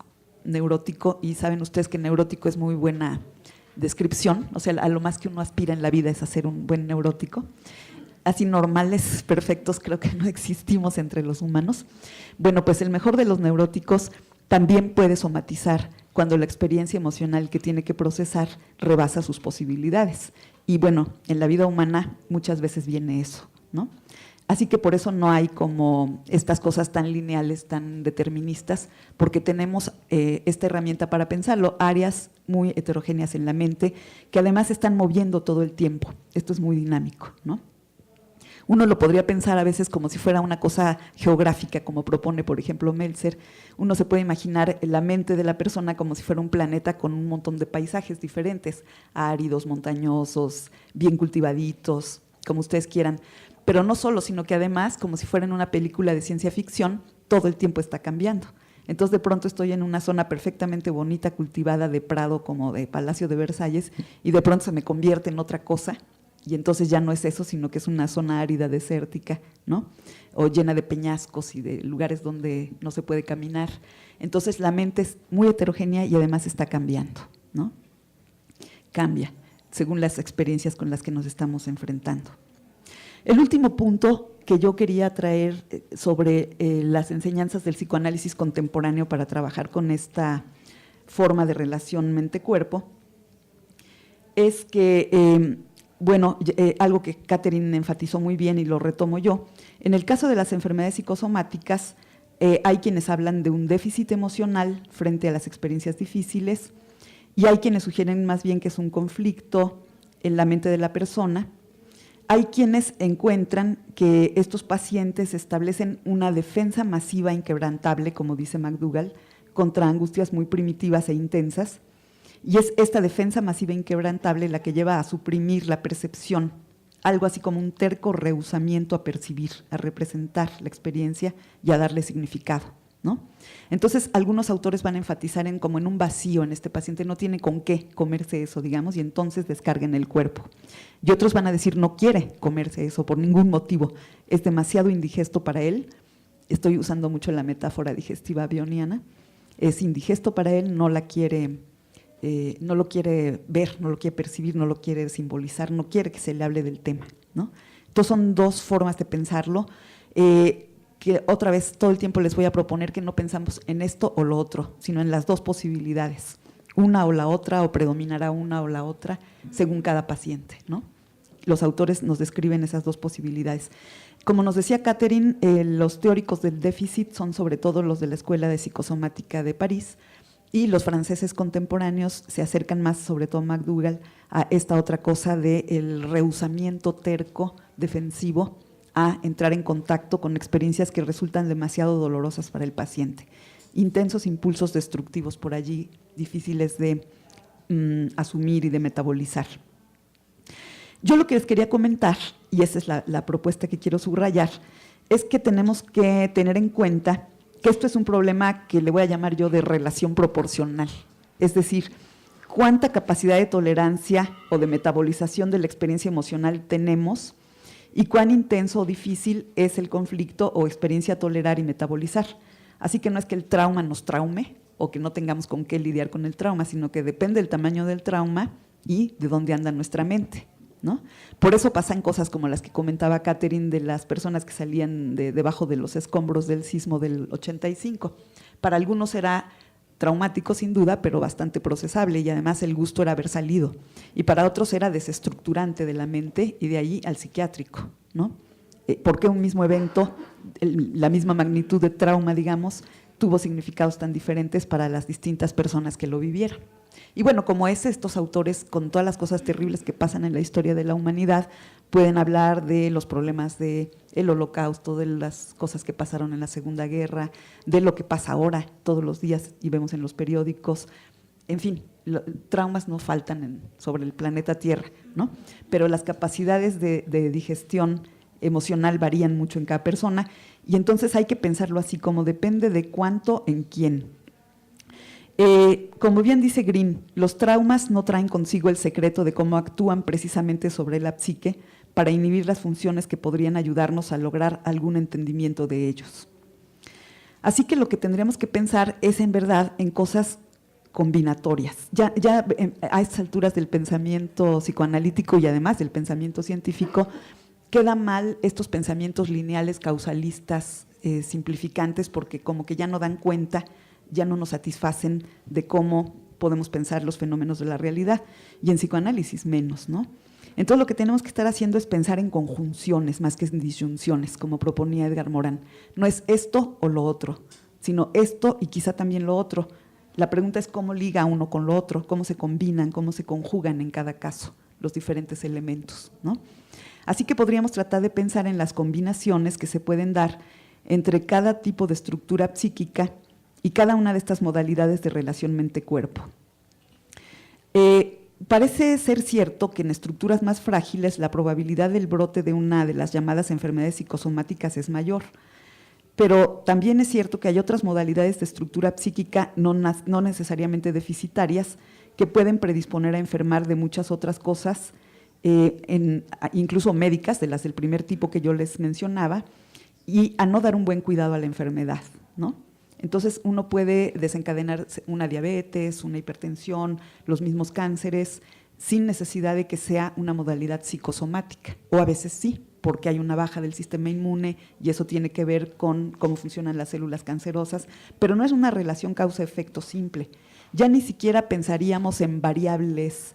neurótico, y saben ustedes que neurótico es muy buena descripción, o sea, a lo más que uno aspira en la vida es a ser un buen neurótico. Así normales, perfectos, creo que no existimos entre los humanos. Bueno, pues el mejor de los neuróticos también puede somatizar cuando la experiencia emocional que tiene que procesar rebasa sus posibilidades. Y bueno, en la vida humana muchas veces viene eso, ¿no? Así que por eso no hay como estas cosas tan lineales, tan deterministas, porque tenemos esta herramienta para pensarlo, áreas muy heterogéneas en la mente que además están moviendo todo el tiempo. Esto es muy dinámico, ¿no? Uno lo podría pensar a veces como si fuera una cosa geográfica, como propone, por ejemplo, Meltzer. Uno se puede imaginar la mente de la persona como si fuera un planeta con un montón de paisajes diferentes, áridos, montañosos, bien cultivaditos, como ustedes quieran. Pero no solo, sino que además, como si fuera en una película de ciencia ficción, todo el tiempo está cambiando. Entonces, de pronto estoy en una zona perfectamente bonita, cultivada de prado, como de Palacio de Versalles, y de pronto se me convierte en otra cosa, y entonces ya no es eso, sino que es una zona árida, desértica, ¿no? O llena de peñascos y de lugares donde no se puede caminar. Entonces la mente es muy heterogénea y además está cambiando, ¿no? Cambia según las experiencias con las que nos estamos enfrentando. El último punto que yo quería traer sobre las enseñanzas del psicoanálisis contemporáneo para trabajar con esta forma de relación mente-cuerpo es que, algo que Catherine enfatizó muy bien y lo retomo yo, en el caso de las enfermedades psicosomáticas hay quienes hablan de un déficit emocional frente a las experiencias difíciles y hay quienes sugieren más bien que es un conflicto en la mente de la persona. Hay quienes encuentran que estos pacientes establecen una defensa masiva inquebrantable, como dice McDougall, contra angustias muy primitivas e intensas, y es esta defensa masiva inquebrantable la que lleva a suprimir la percepción, algo así como un terco rehusamiento a percibir, a representar la experiencia y a darle significado, ¿no? Entonces, algunos autores van a enfatizar en como en un vacío en este paciente, no tiene con qué comerse eso, digamos, y entonces descarga en el cuerpo. Y otros van a decir, no quiere comerse eso por ningún motivo, es demasiado indigesto para él. Estoy usando mucho la metáfora digestiva bioniana, es indigesto para él, no la quiere, no lo quiere ver, no lo quiere percibir, no lo quiere simbolizar, no quiere que se le hable del tema, ¿no? Entonces son dos formas de pensarlo, que otra vez todo el tiempo les voy a proponer que no pensamos en esto o lo otro, sino en las dos posibilidades, una o la otra, o predominará una o la otra, según cada paciente, ¿no? Los autores nos describen esas dos posibilidades. Como nos decía Catherine, los teóricos del déficit son sobre todo los de la Escuela de Psicosomática de París, y los franceses contemporáneos se acercan más, sobre todo McDougall, a esta otra cosa del rehusamiento terco, defensivo, a entrar en contacto con experiencias que resultan demasiado dolorosas para el paciente. Intensos impulsos destructivos por allí, difíciles de asumir y de metabolizar. Yo lo que les quería comentar, y esa es la propuesta que quiero subrayar, es que tenemos que tener en cuenta que esto es un problema que le voy a llamar yo de relación proporcional. Es decir, cuánta capacidad de tolerancia o de metabolización de la experiencia emocional tenemos y cuán intenso o difícil es el conflicto o experiencia a tolerar y metabolizar. Así que no es que el trauma nos traume o que no tengamos con qué lidiar con el trauma, sino que depende del tamaño del trauma y de dónde anda nuestra mente, ¿no? Por eso pasan cosas como las que comentaba Catherine de las personas que salían debajo de los escombros del sismo del 85. Para algunos era traumático sin duda, pero bastante procesable, y además el gusto era haber salido. Y para otros era desestructurante de la mente y de ahí al psiquiátrico, ¿no? Porque un mismo evento, la misma magnitud de trauma, digamos, tuvo significados tan diferentes para las distintas personas que lo vivieron. Y bueno, como estos autores, con todas las cosas terribles que pasan en la historia de la humanidad, pueden hablar de los problemas del Holocausto, de las cosas que pasaron en la Segunda Guerra, de lo que pasa ahora todos los días y vemos en los periódicos. En fin, traumas no faltan sobre el planeta Tierra, ¿no? Pero las capacidades de digestión emocional varían mucho en cada persona, y entonces hay que pensarlo así, como depende de cuánto en quién. Como bien dice Green, los traumas no traen consigo el secreto de cómo actúan precisamente sobre la psique para inhibir las funciones que podrían ayudarnos a lograr algún entendimiento de ellos. Así que lo que tendríamos que pensar es en verdad en cosas combinatorias. Ya a estas alturas del pensamiento psicoanalítico y además del pensamiento científico, quedan mal estos pensamientos lineales, causalistas, simplificantes, porque como que ya no dan cuenta, ya no nos satisfacen de cómo podemos pensar los fenómenos de la realidad, y en psicoanálisis menos, ¿no? Entonces lo que tenemos que estar haciendo es pensar en conjunciones más que en disyunciones, como proponía Edgar Morin. No es esto o lo otro, sino esto y quizá también lo otro. La pregunta es cómo liga uno con lo otro, cómo se combinan, cómo se conjugan en cada caso los diferentes elementos, ¿no? Así que podríamos tratar de pensar en las combinaciones que se pueden dar entre cada tipo de estructura psíquica y cada una de estas modalidades de relación mente-cuerpo. Parece ser cierto que en estructuras más frágiles la probabilidad del brote de una de las llamadas enfermedades psicosomáticas es mayor, pero también es cierto que hay otras modalidades de estructura psíquica no necesariamente deficitarias que pueden predisponer a enfermar de muchas otras cosas incluso médicas, de las del primer tipo que yo les mencionaba, y a no dar un buen cuidado a la enfermedad, ¿no? Entonces, uno puede desencadenar una diabetes, una hipertensión, los mismos cánceres, sin necesidad de que sea una modalidad psicosomática, o a veces sí, porque hay una baja del sistema inmune y eso tiene que ver con cómo funcionan las células cancerosas, pero no es una relación causa-efecto simple. Ya ni siquiera pensaríamos en variables,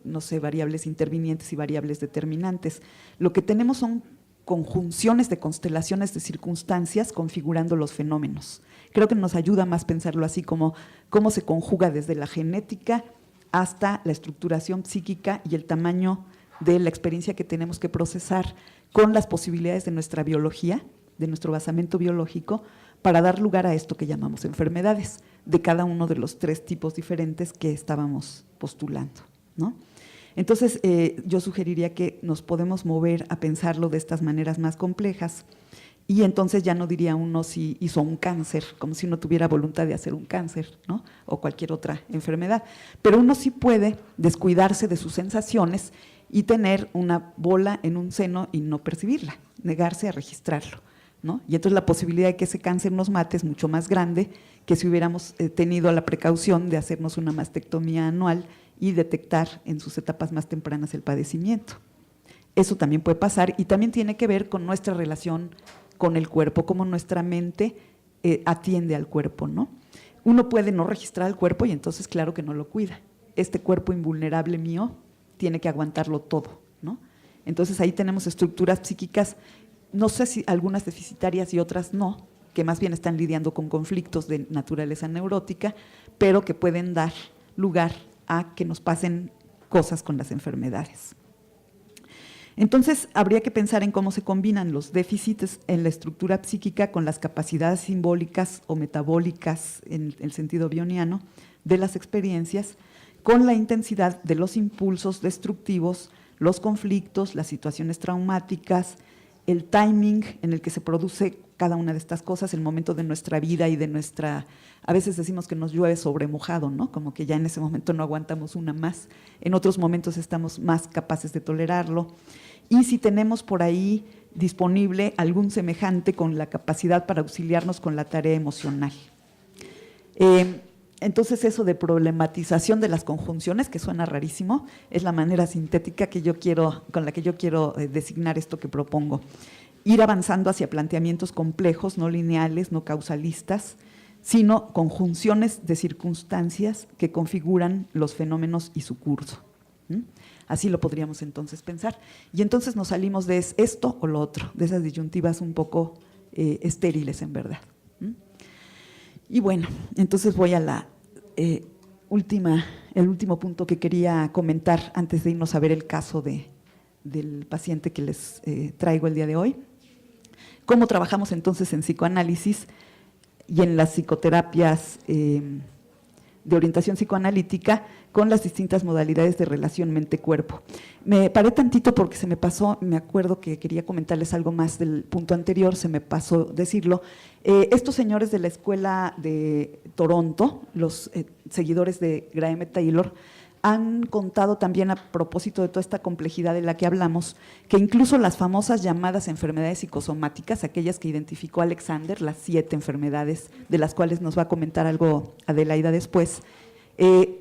no sé, variables intervinientes y variables determinantes. Lo que tenemos son conjunciones de constelaciones de circunstancias configurando los fenómenos. Creo que nos ayuda más pensarlo así, como cómo se conjuga desde la genética hasta la estructuración psíquica y el tamaño de la experiencia que tenemos que procesar con las posibilidades de nuestra biología, de nuestro basamento biológico, para dar lugar a esto que llamamos enfermedades, de cada uno de los 3 tipos diferentes que estábamos postulando, ¿no? Entonces, yo sugeriría que nos podemos mover a pensarlo de estas maneras más complejas, y entonces ya no diría uno si hizo un cáncer, como si uno tuviera voluntad de hacer un cáncer, ¿no? O cualquier otra enfermedad. Pero uno sí puede descuidarse de sus sensaciones y tener una bola en un seno y no percibirla, negarse a registrarlo, ¿no? Y entonces la posibilidad de que ese cáncer nos mate es mucho más grande que si hubiéramos tenido la precaución de hacernos una mastectomía anual y detectar en sus etapas más tempranas el padecimiento. Eso también puede pasar y también tiene que ver con nuestra relación con el cuerpo, cómo nuestra mente atiende al cuerpo, ¿no? Uno puede no registrar al cuerpo y entonces claro que no lo cuida. Este cuerpo invulnerable mío tiene que aguantarlo todo, ¿no? Entonces ahí tenemos estructuras psíquicas, no sé si algunas deficitarias y otras no, que más bien están lidiando con conflictos de naturaleza neurótica, pero que pueden dar lugar a que nos pasen cosas con las enfermedades. Entonces, habría que pensar en cómo se combinan los déficits en la estructura psíquica con las capacidades simbólicas o metabólicas, en el sentido bioniano, de las experiencias, con la intensidad de los impulsos destructivos, los conflictos, las situaciones traumáticas, el timing en el que se produce cada una de estas cosas, el momento de nuestra vida y de nuestra… A veces decimos que nos llueve sobre mojado, ¿no? Como que ya en ese momento no aguantamos una más, en otros momentos estamos más capaces de tolerarlo. Y si tenemos por ahí disponible algún semejante con la capacidad para auxiliarnos con la tarea emocional. Entonces, eso de problematización de las conjunciones, que suena rarísimo, es la manera sintética que yo quiero, con la que yo quiero designar esto que propongo. Ir avanzando hacia planteamientos complejos, no lineales, no causalistas, sino conjunciones de circunstancias que configuran los fenómenos y su curso. Así lo podríamos entonces pensar. Y entonces nos salimos de esto o lo otro, de esas disyuntivas un poco estériles en verdad. Y bueno, entonces voy a la el último punto que quería comentar antes de irnos a ver el caso del paciente que les traigo el día de hoy. ¿Cómo trabajamos entonces en psicoanálisis y en las psicoterapias de orientación psicoanalítica con las distintas modalidades de relación mente-cuerpo? Me paré tantito porque se me pasó, me acuerdo que quería comentarles algo más del punto anterior, se me pasó decirlo. Estos señores de la escuela de Toronto, los seguidores de Graham Taylor, han contado también, a propósito de toda esta complejidad de la que hablamos, que incluso las famosas llamadas enfermedades psicosomáticas, aquellas que identificó Alexander, las 7 enfermedades de las cuales nos va a comentar algo Adelaida después,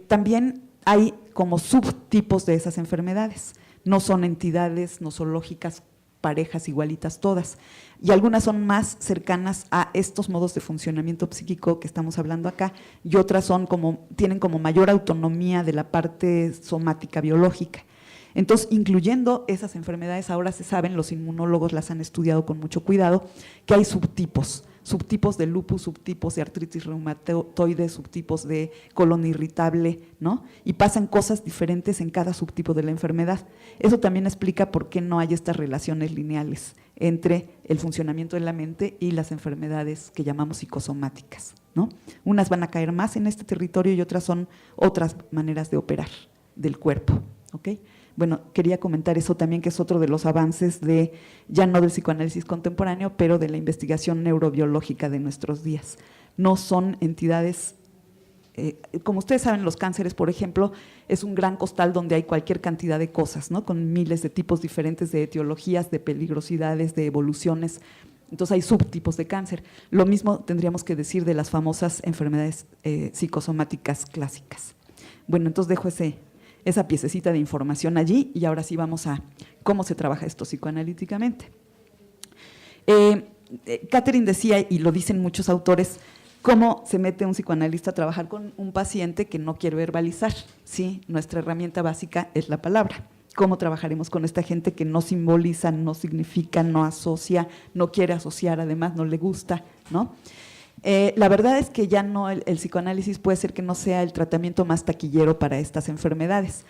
también hay como subtipos de esas enfermedades. No son entidades nosológicas parejas igualitas todas, y algunas son más cercanas a estos modos de funcionamiento psíquico que estamos hablando acá, y otras son tienen como mayor autonomía de la parte somática biológica. Entonces, incluyendo esas enfermedades, ahora se saben, los inmunólogos las han estudiado con mucho cuidado, que hay subtipos de lupus, subtipos de artritis reumatoide, subtipos de colon irritable, ¿no? Y pasan cosas diferentes en cada subtipo de la enfermedad. Eso también explica por qué no hay estas relaciones lineales entre el funcionamiento de la mente y las enfermedades que llamamos psicosomáticas, ¿no? Unas van a caer más en este territorio y otras son otras maneras de operar del cuerpo, ¿ok? Bueno, quería comentar eso también, que es otro de los avances ya no del psicoanálisis contemporáneo, pero de la investigación neurobiológica de nuestros días. No son entidades como ustedes saben, los cánceres, por ejemplo, es un gran costal donde hay cualquier cantidad de cosas, ¿no? Con miles de tipos diferentes de etiologías, de peligrosidades, de evoluciones. Entonces hay subtipos de cáncer. Lo mismo tendríamos que decir de las famosas enfermedades psicosomáticas clásicas. Bueno, entonces dejo esa piececita de información allí y ahora sí vamos a cómo se trabaja esto psicoanalíticamente. Catherine decía, y lo dicen muchos autores, cómo se mete un psicoanalista a trabajar con un paciente que no quiere verbalizar. Sí, nuestra herramienta básica es la palabra. ¿Cómo trabajaremos con esta gente que no simboliza, no significa, no asocia, no quiere asociar, además no le gusta, ¿no? La verdad es que ya no, el psicoanálisis puede ser que no sea el tratamiento más taquillero para estas enfermedades.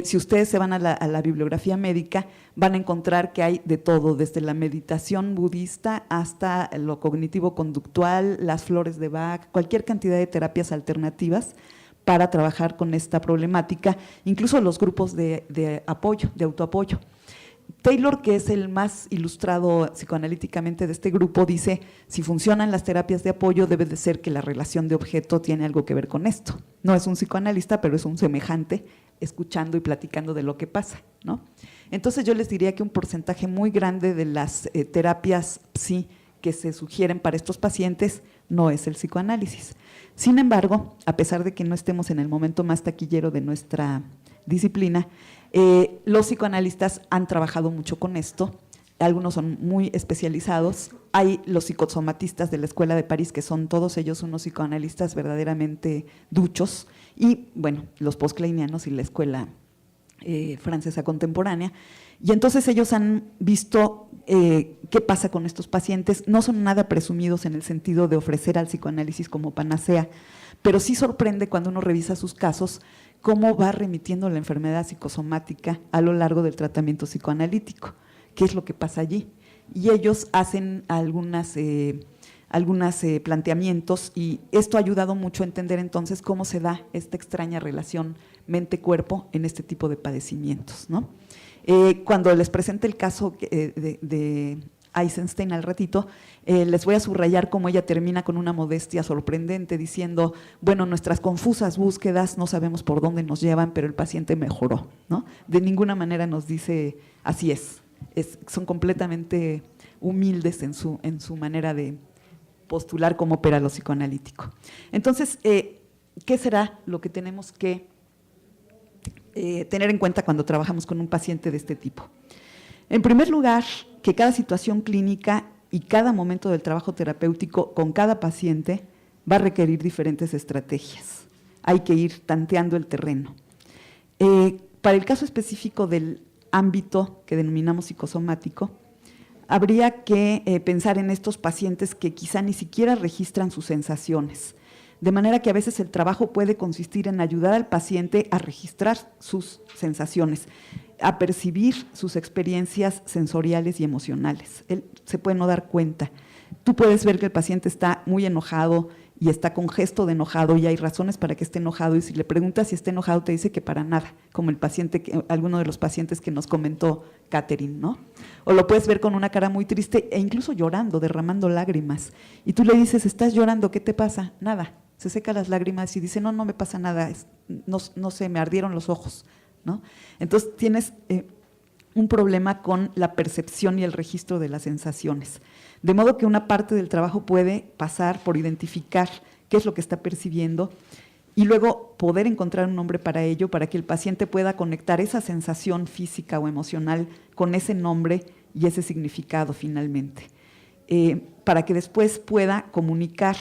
Si ustedes se van a la bibliografía médica, van a encontrar que hay de todo, desde la meditación budista hasta lo cognitivo-conductual, las flores de Bach, cualquier cantidad de terapias alternativas para trabajar con esta problemática, incluso los grupos de apoyo, de autoapoyo. Taylor, que es el más ilustrado psicoanalíticamente de este grupo, dice, si funcionan las terapias de apoyo, debe de ser que la relación de objeto tiene algo que ver con esto. No es un psicoanalista, pero es un semejante, escuchando y platicando de lo que pasa, ¿no? Entonces yo les diría que un porcentaje muy grande de las terapias psi que se sugieren para estos pacientes no es el psicoanálisis. Sin embargo, a pesar de que no estemos en el momento más taquillero de nuestra disciplina, los psicoanalistas han trabajado mucho con esto, algunos son muy especializados, hay los psicosomatistas de la Escuela de París, que son todos ellos unos psicoanalistas verdaderamente duchos, y bueno, los postkleinianos y la Escuela francesa contemporánea, y entonces ellos han visto qué pasa con estos pacientes. No son nada presumidos en el sentido de ofrecer al psicoanálisis como panacea, pero sí sorprende cuando uno revisa sus casos cómo va remitiendo la enfermedad psicosomática a lo largo del tratamiento psicoanalítico, qué es lo que pasa allí. Y ellos hacen algunos planteamientos y esto ha ayudado mucho a entender entonces cómo se da esta extraña relación mente-cuerpo en este tipo de padecimientos, ¿no? Cuando les presente el caso de Eisenstein al ratito, les voy a subrayar cómo ella termina con una modestia sorprendente diciendo, bueno, nuestras confusas búsquedas no sabemos por dónde nos llevan, pero el paciente mejoró, ¿no? De ninguna manera nos dice, así son completamente humildes en su manera de postular cómo opera lo psicoanalítico. Entonces, ¿qué será lo que tenemos que tener en cuenta cuando trabajamos con un paciente de este tipo? En primer lugar, que cada situación clínica y cada momento del trabajo terapéutico con cada paciente va a requerir diferentes estrategias. Hay que ir tanteando el terreno. Para el caso específico del ámbito que denominamos psicosomático, habría que pensar en estos pacientes que quizá ni siquiera registran sus sensaciones, de manera que a veces el trabajo puede consistir en ayudar al paciente a registrar sus sensaciones, a percibir sus experiencias sensoriales y emocionales. Él se puede no dar cuenta. Tú puedes ver que el paciente está muy enojado y está con gesto de enojado y hay razones para que esté enojado, y si le preguntas si está enojado te dice que para nada, como alguno de los pacientes que nos comentó Catherine, ¿no? O lo puedes ver con una cara muy triste e incluso llorando, derramando lágrimas, y tú le dices, ¿estás llorando? ¿Qué te pasa? Nada, se seca las lágrimas y dice, no me pasa nada, no sé, me ardieron los ojos, ¿no? Entonces tienes un problema con la percepción y el registro de las sensaciones. De modo que una parte del trabajo puede pasar por identificar qué es lo que está percibiendo y luego poder encontrar un nombre para ello, para que el paciente pueda conectar esa sensación física o emocional con ese nombre y ese significado finalmente, para que después pueda comunicar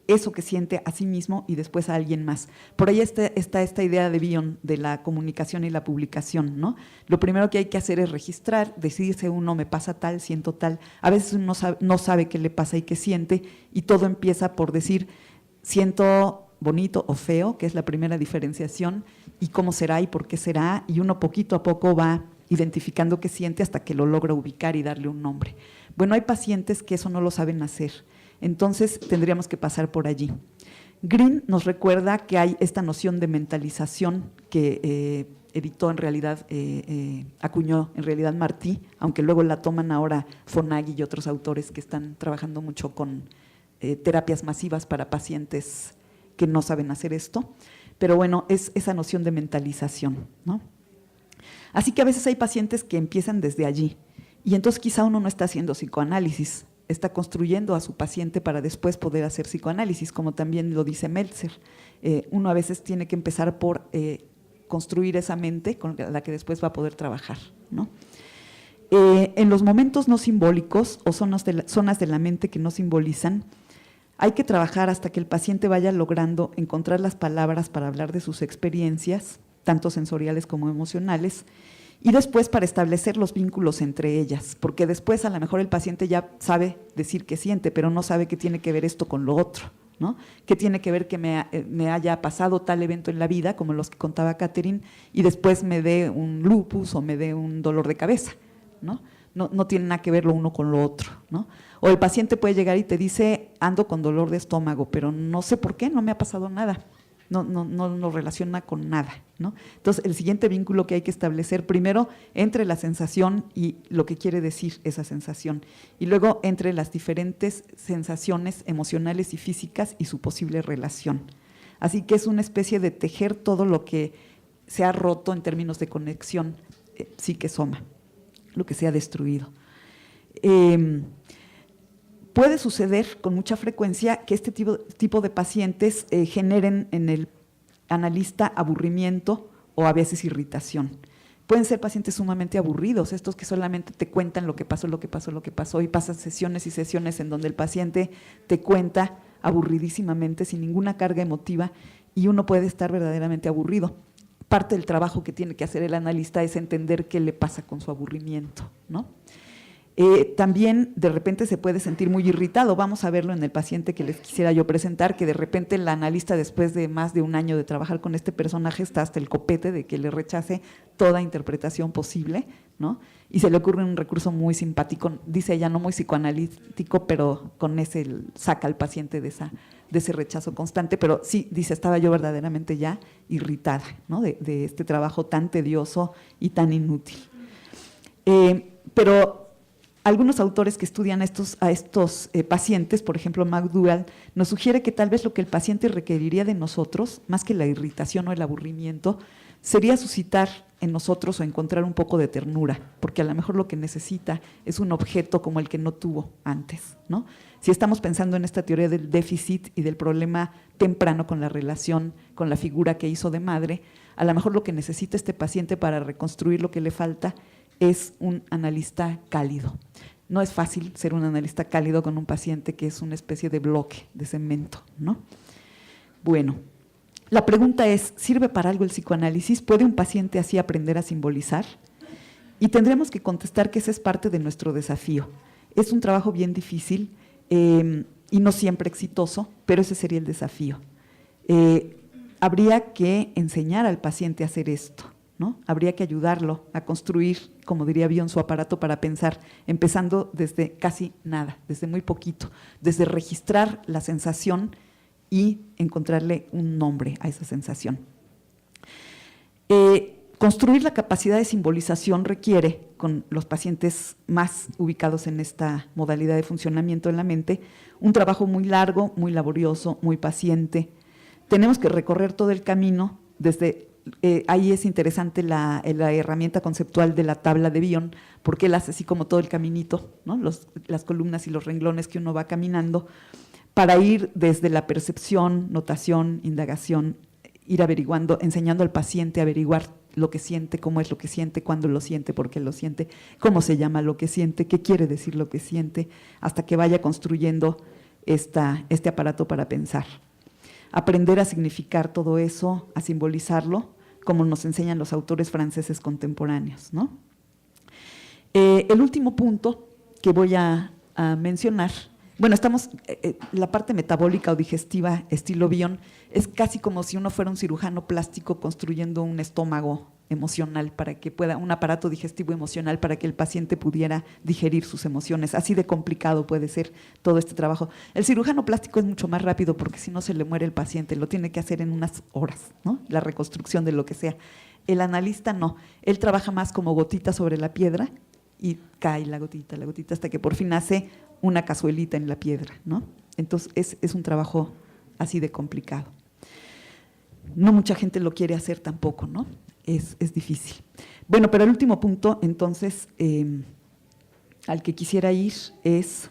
eso que siente a sí mismo y después a alguien más. Por ahí está esta idea de Bion, de la comunicación y la publicación, ¿no? Lo primero que hay que hacer es registrar, decirse uno, me pasa tal, siento tal. A veces uno no sabe qué le pasa y qué siente, y todo empieza por decir, siento bonito o feo, que es la primera diferenciación, y cómo será y por qué será, y uno poquito a poco va identificando qué siente hasta que lo logra ubicar y darle un nombre. Bueno, hay pacientes que eso no lo saben hacer, entonces tendríamos que pasar por allí. Green nos recuerda que hay esta noción de mentalización que editó en realidad, acuñó en realidad Martí, aunque luego la toman ahora Fonagy y otros autores que están trabajando mucho con terapias masivas para pacientes que no saben hacer esto, pero bueno, es esa noción de mentalización, ¿no? Así que a veces hay pacientes que empiezan desde allí y entonces quizá uno no está haciendo psicoanálisis, está construyendo a su paciente para después poder hacer psicoanálisis, como también lo dice Meltzer. Uno a veces tiene que empezar por construir esa mente con la que después va a poder trabajar, ¿no? En los momentos no simbólicos o zonas de la mente que no simbolizan, hay que trabajar hasta que el paciente vaya logrando encontrar las palabras para hablar de sus experiencias, tanto sensoriales como emocionales, y después para establecer los vínculos entre ellas, porque después a lo mejor el paciente ya sabe decir que siente, pero no sabe qué tiene que ver esto con lo otro, ¿no? ¿Qué tiene que ver que me haya pasado tal evento en la vida, como los que contaba Catherine, y después me dé un lupus o me dé un dolor de cabeza, ¿no? No tiene nada que ver lo uno con lo otro, ¿no? O el paciente puede llegar y te dice, ando con dolor de estómago, pero no sé por qué, no me ha pasado nada. No lo relaciona con nada, ¿no? Entonces, el siguiente vínculo que hay que establecer primero entre la sensación y lo que quiere decir esa sensación, y luego entre las diferentes sensaciones emocionales y físicas y su posible relación. Así que es una especie de tejer todo lo que se ha roto en términos de conexión psique-soma, lo que se ha destruido. Puede suceder con mucha frecuencia que este tipo de pacientes generen en el analista aburrimiento o a veces irritación. Pueden ser pacientes sumamente aburridos, estos que solamente te cuentan lo que pasó, y pasan sesiones y sesiones en donde el paciente te cuenta aburridísimamente, sin ninguna carga emotiva, y uno puede estar verdaderamente aburrido. Parte del trabajo que tiene que hacer el analista es entender qué le pasa con su aburrimiento, ¿no? También de repente se puede sentir muy irritado. Vamos a verlo en el paciente que les quisiera yo presentar, que de repente el analista, después de más de un año de trabajar con este personaje, está hasta el copete de que le rechace toda interpretación posible, ¿no? Y se le ocurre un recurso muy simpático, dice ella, no muy psicoanalítico, pero con ese saca al paciente de ese rechazo constante, pero sí, dice, estaba yo verdaderamente ya irritada, ¿no? de este trabajo tan tedioso y tan inútil. Pero algunos autores que estudian a estos pacientes, por ejemplo, McDougall, nos sugiere que tal vez lo que el paciente requeriría de nosotros, más que la irritación o el aburrimiento, sería suscitar en nosotros o encontrar un poco de ternura, porque a lo mejor lo que necesita es un objeto como el que no tuvo antes, ¿no? Si estamos pensando en esta teoría del déficit y del problema temprano con la relación, con la figura que hizo de madre, a lo mejor lo que necesita este paciente para reconstruir lo que le falta es un analista cálido. No es fácil ser un analista cálido con un paciente que es una especie de bloque, de cemento, ¿no? Bueno, la pregunta es, ¿sirve para algo el psicoanálisis? ¿Puede un paciente así aprender a simbolizar? Y tendremos que contestar que ese es parte de nuestro desafío. Es un trabajo bien difícil y no siempre exitoso, pero ese sería el desafío. Habría que enseñar al paciente a hacer esto, ¿no? Habría que ayudarlo a construir, como diría Bion, su aparato para pensar, empezando desde casi nada, desde muy poquito, desde registrar la sensación y encontrarle un nombre a esa sensación. Construir la capacidad de simbolización requiere, con los pacientes más ubicados en esta modalidad de funcionamiento en la mente, un trabajo muy largo, muy laborioso, muy paciente. Tenemos que recorrer todo el camino desde… ahí es interesante la herramienta conceptual de la tabla de Bion, porque él hace así como todo el caminito, ¿no? Las columnas y los renglones que uno va caminando, para ir desde la percepción, notación, indagación, ir averiguando, enseñando al paciente a averiguar lo que siente, cómo es lo que siente, cuándo lo siente, por qué lo siente, cómo se llama lo que siente, qué quiere decir lo que siente, hasta que vaya construyendo este aparato para pensar. Aprender a significar todo eso, a simbolizarlo, como nos enseñan los autores franceses contemporáneos, ¿no? El último punto que voy a mencionar, bueno, la parte metabólica o digestiva estilo Bion es casi como si uno fuera un cirujano plástico construyendo un estómago emocional para que pueda, un aparato digestivo emocional para que el paciente pudiera digerir sus emociones. Así de complicado puede ser todo este trabajo. El cirujano plástico es mucho más rápido porque si no se le muere el paciente, lo tiene que hacer en unas horas, ¿no? La reconstrucción de lo que sea. El analista no, él trabaja más como gotita sobre la piedra y cae la gotita, hasta que por fin hace una cazuelita en la piedra, ¿no? Entonces es un trabajo así de complicado. no mucha gente lo quiere hacer tampoco, ¿no? Es difícil. Bueno, pero el último punto, entonces, al que quisiera ir es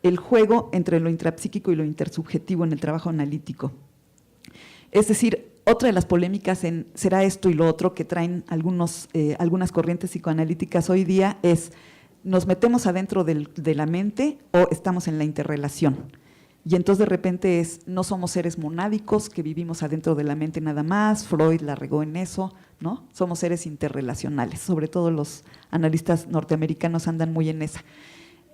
el juego entre lo intrapsíquico y lo intersubjetivo en el trabajo analítico. Es decir, otra de las polémicas en será esto y lo otro que traen algunas corrientes psicoanalíticas hoy día es, ¿nos metemos adentro de la mente o estamos en la interrelación? Y entonces de repente no somos seres monádicos que vivimos adentro de la mente nada más, Freud la regó en eso, ¿no? Somos seres interrelacionales, sobre todo los analistas norteamericanos andan muy en esa.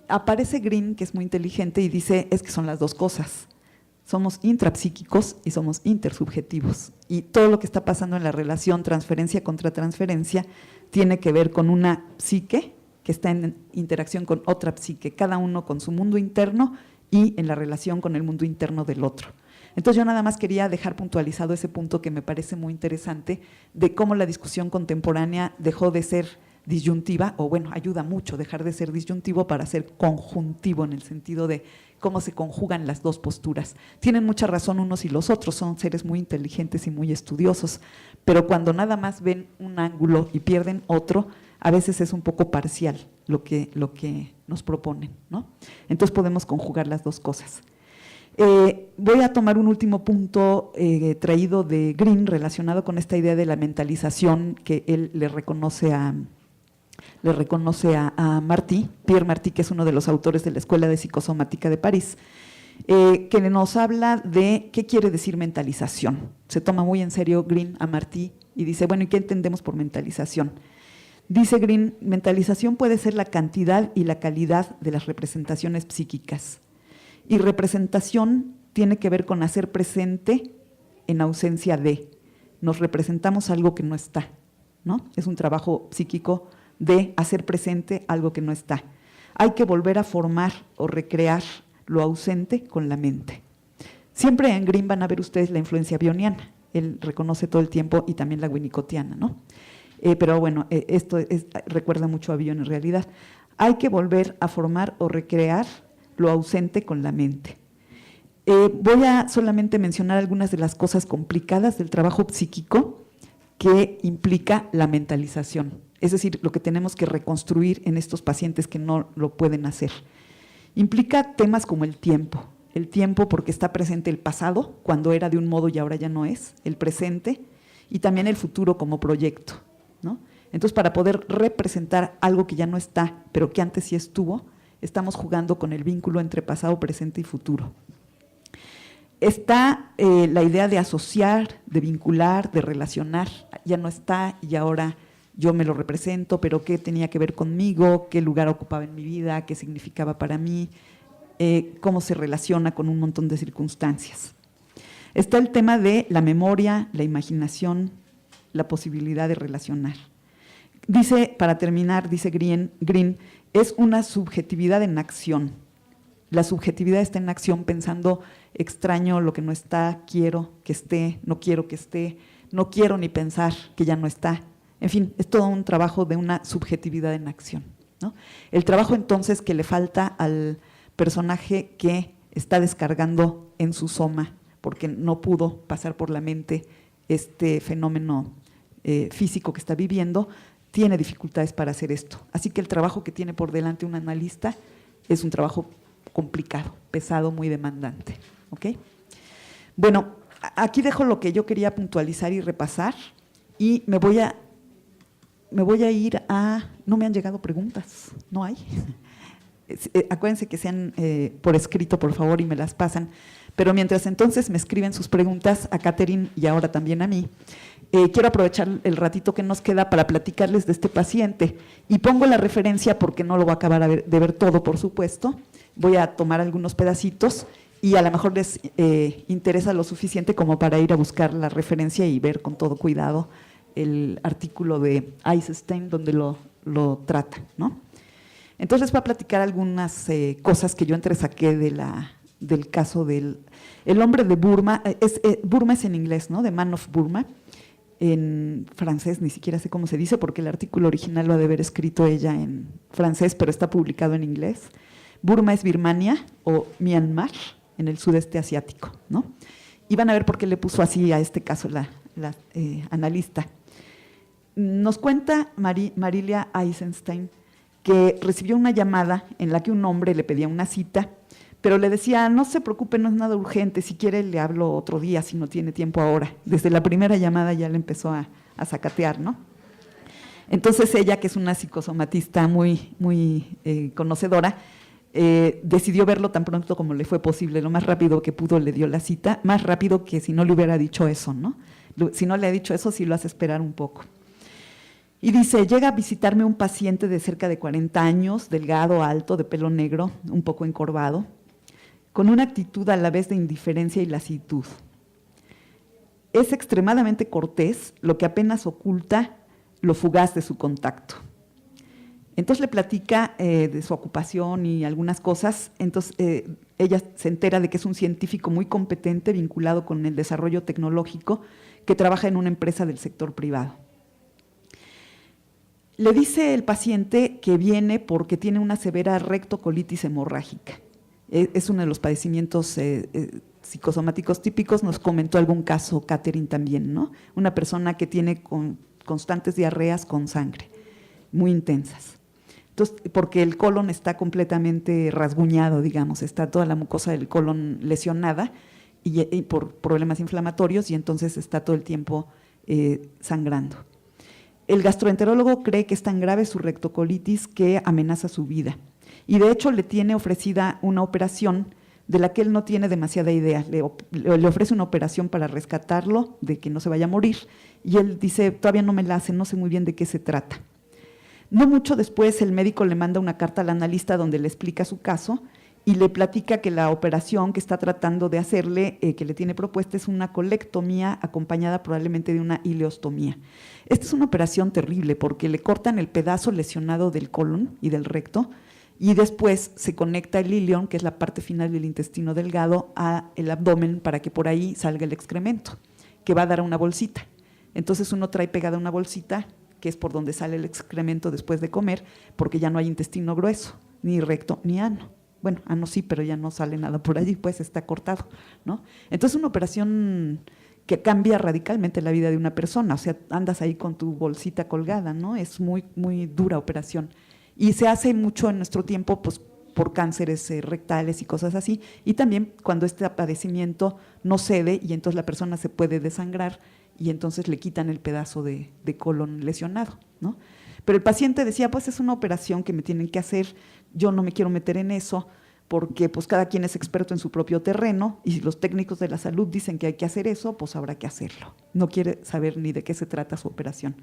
Aparece Green, que es muy inteligente, y dice, es que son las dos cosas. Somos intrapsíquicos y somos intersubjetivos. Y todo lo que está pasando en la relación transferencia contra transferencia tiene que ver con una psique que está en interacción con otra psique, cada uno con su mundo interno y en la relación con el mundo interno del otro. Entonces yo nada más quería dejar puntualizado ese punto que me parece muy interesante de cómo la discusión contemporánea dejó de ser disyuntiva, o bueno, ayuda mucho dejar de ser disyuntivo para ser conjuntivo en el sentido de cómo se conjugan las dos posturas. Tienen mucha razón unos y los otros, son seres muy inteligentes y muy estudiosos, pero cuando nada más ven un ángulo y pierden otro, a veces es un poco parcial lo que nos proponen, ¿no? Entonces podemos conjugar las dos cosas. Voy a tomar un último punto traído de Green relacionado con esta idea de la mentalización que él le reconoce a Martí, Pierre Martí, que es uno de los autores de la Escuela de Psicosomática de París, que nos habla de qué quiere decir mentalización. Se toma muy en serio Green a Martí y dice, bueno, ¿y qué entendemos por mentalización? Dice Green, mentalización puede ser la cantidad y la calidad de las representaciones psíquicas. Y representación tiene que ver con hacer presente en ausencia de. Nos representamos algo que no está, ¿no? Es un trabajo psíquico de hacer presente algo que no está. Hay que volver a formar o recrear lo ausente con la mente. Siempre en Green van a ver ustedes la influencia bioniana. Él reconoce todo el tiempo y también la winnicottiana, ¿no? Pero bueno, esto recuerda mucho a Bion en realidad. Hay que volver a formar o recrear lo ausente con la mente. Voy a solamente mencionar algunas de las cosas complicadas del trabajo psíquico que implica la mentalización, es decir, lo que tenemos que reconstruir en estos pacientes que no lo pueden hacer. Implica temas como el tiempo porque está presente el pasado, cuando era de un modo y ahora ya no es, el presente, y también el futuro como proyecto, ¿no? Entonces, para poder representar algo que ya no está, pero que antes sí estuvo, estamos jugando con el vínculo entre pasado, presente y futuro. Está la idea de asociar, de vincular, de relacionar, ya no está y ahora yo me lo represento, pero qué tenía que ver conmigo, qué lugar ocupaba en mi vida, qué significaba para mí, cómo se relaciona con un montón de circunstancias. Está el tema de la memoria, la imaginación, la posibilidad de relacionar. Dice, para terminar, dice Green, es una subjetividad en acción. La subjetividad está en acción pensando, extraño lo que no está, quiero que esté, no quiero que esté, no quiero ni pensar que ya no está. En fin, es todo un trabajo de una subjetividad en acción, ¿no? El trabajo entonces que le falta al personaje que está descargando en su soma, porque no pudo pasar por la mente este fenómeno físico que está viviendo, tiene dificultades para hacer esto. Así que el trabajo que tiene por delante un analista es un trabajo complicado, pesado, muy demandante. ¿Ok? Bueno, aquí dejo lo que yo quería puntualizar y repasar y me voy a ir a… No me han llegado preguntas, ¿no hay? Acuérdense que sean por escrito, por favor, y me las pasan. Pero mientras entonces me escriben sus preguntas a Catherine y ahora también a mí, quiero aprovechar el ratito que nos queda para platicarles de este paciente. Y pongo la referencia porque no lo voy a acabar de ver todo, por supuesto. Voy a tomar algunos pedacitos y a lo mejor les interesa lo suficiente como para ir a buscar la referencia y ver con todo cuidado el artículo de Eisenstein donde lo trata, ¿no? Entonces les voy a platicar algunas cosas que yo entresaqué del caso del el hombre de Burma. Burma es en inglés, ¿no? The Man of Burma. En francés ni siquiera sé cómo se dice porque el artículo original lo ha de haber escrito ella en francés, pero está publicado en inglés. Burma es Birmania o Myanmar en el sudeste asiático, ¿no? Y van a ver por qué le puso así a este caso la analista. Nos cuenta Marilia Eisenstein que recibió una llamada en la que un hombre le pedía una cita, pero le decía, no se preocupe, no es nada urgente, si quiere le hablo otro día, si no tiene tiempo ahora. Desde la primera llamada ya le empezó a zacatear, ¿no? Entonces ella, que es una psicosomatista muy conocedora, decidió verlo tan pronto como le fue posible, lo más rápido que pudo le dio la cita, más rápido que si no le hubiera dicho eso, ¿no? Si no le ha dicho eso, sí lo hace esperar un poco. Y dice, llega a visitarme un paciente de cerca de 40 años, delgado, alto, de pelo negro, un poco encorvado, con una actitud a la vez de indiferencia y lasitud. Es extremadamente cortés, lo que apenas oculta lo fugaz de su contacto. Entonces le platica de su ocupación y algunas cosas, entonces ella se entera de que es un científico muy competente vinculado con el desarrollo tecnológico que trabaja en una empresa del sector privado. Le dice el paciente que viene porque tiene una severa rectocolitis hemorrágica. Es uno de los padecimientos psicosomáticos típicos, nos comentó algún caso Catherine también, ¿no? Una persona que tiene constantes diarreas con sangre, muy intensas. Entonces, porque el colon está completamente rasguñado, digamos, está toda la mucosa del colon lesionada y por problemas inflamatorios y entonces está todo el tiempo sangrando. El gastroenterólogo cree que es tan grave su rectocolitis que amenaza su vida y de hecho le tiene ofrecida una operación de la que él no tiene demasiada idea. Le ofrece una operación para rescatarlo, de que no se vaya a morir, y él dice, todavía no me la hacen, no sé muy bien de qué se trata. No mucho después el médico le manda una carta al analista donde le explica su caso y le platica que la operación que está tratando de hacerle, que le tiene propuesta, es una colectomía acompañada probablemente de una ileostomía. Esta es una operación terrible porque le cortan el pedazo lesionado del colon y del recto y después se conecta el ilion, que es la parte final del intestino delgado, al abdomen para que por ahí salga el excremento, que va a dar a una bolsita. Entonces uno trae pegada una bolsita, que es por donde sale el excremento después de comer, porque ya no hay intestino grueso, ni recto, ni ano. Bueno, ano sí, pero ya no sale nada por allí, pues está cortado, ¿no? Entonces una operación que cambia radicalmente la vida de una persona, o sea, andas ahí con tu bolsita colgada, ¿no? Es muy, muy dura operación. Y se hace mucho en nuestro tiempo, pues, por cánceres rectales y cosas así, y también cuando este padecimiento no cede y entonces la persona se puede desangrar y entonces le quitan el pedazo de colon lesionado, ¿no? Pero el paciente decía, pues es una operación que me tienen que hacer, yo no me quiero meter en eso, porque pues cada quien es experto en su propio terreno y si los técnicos de la salud dicen que hay que hacer eso, pues habrá que hacerlo. No quiere saber ni de qué se trata su operación.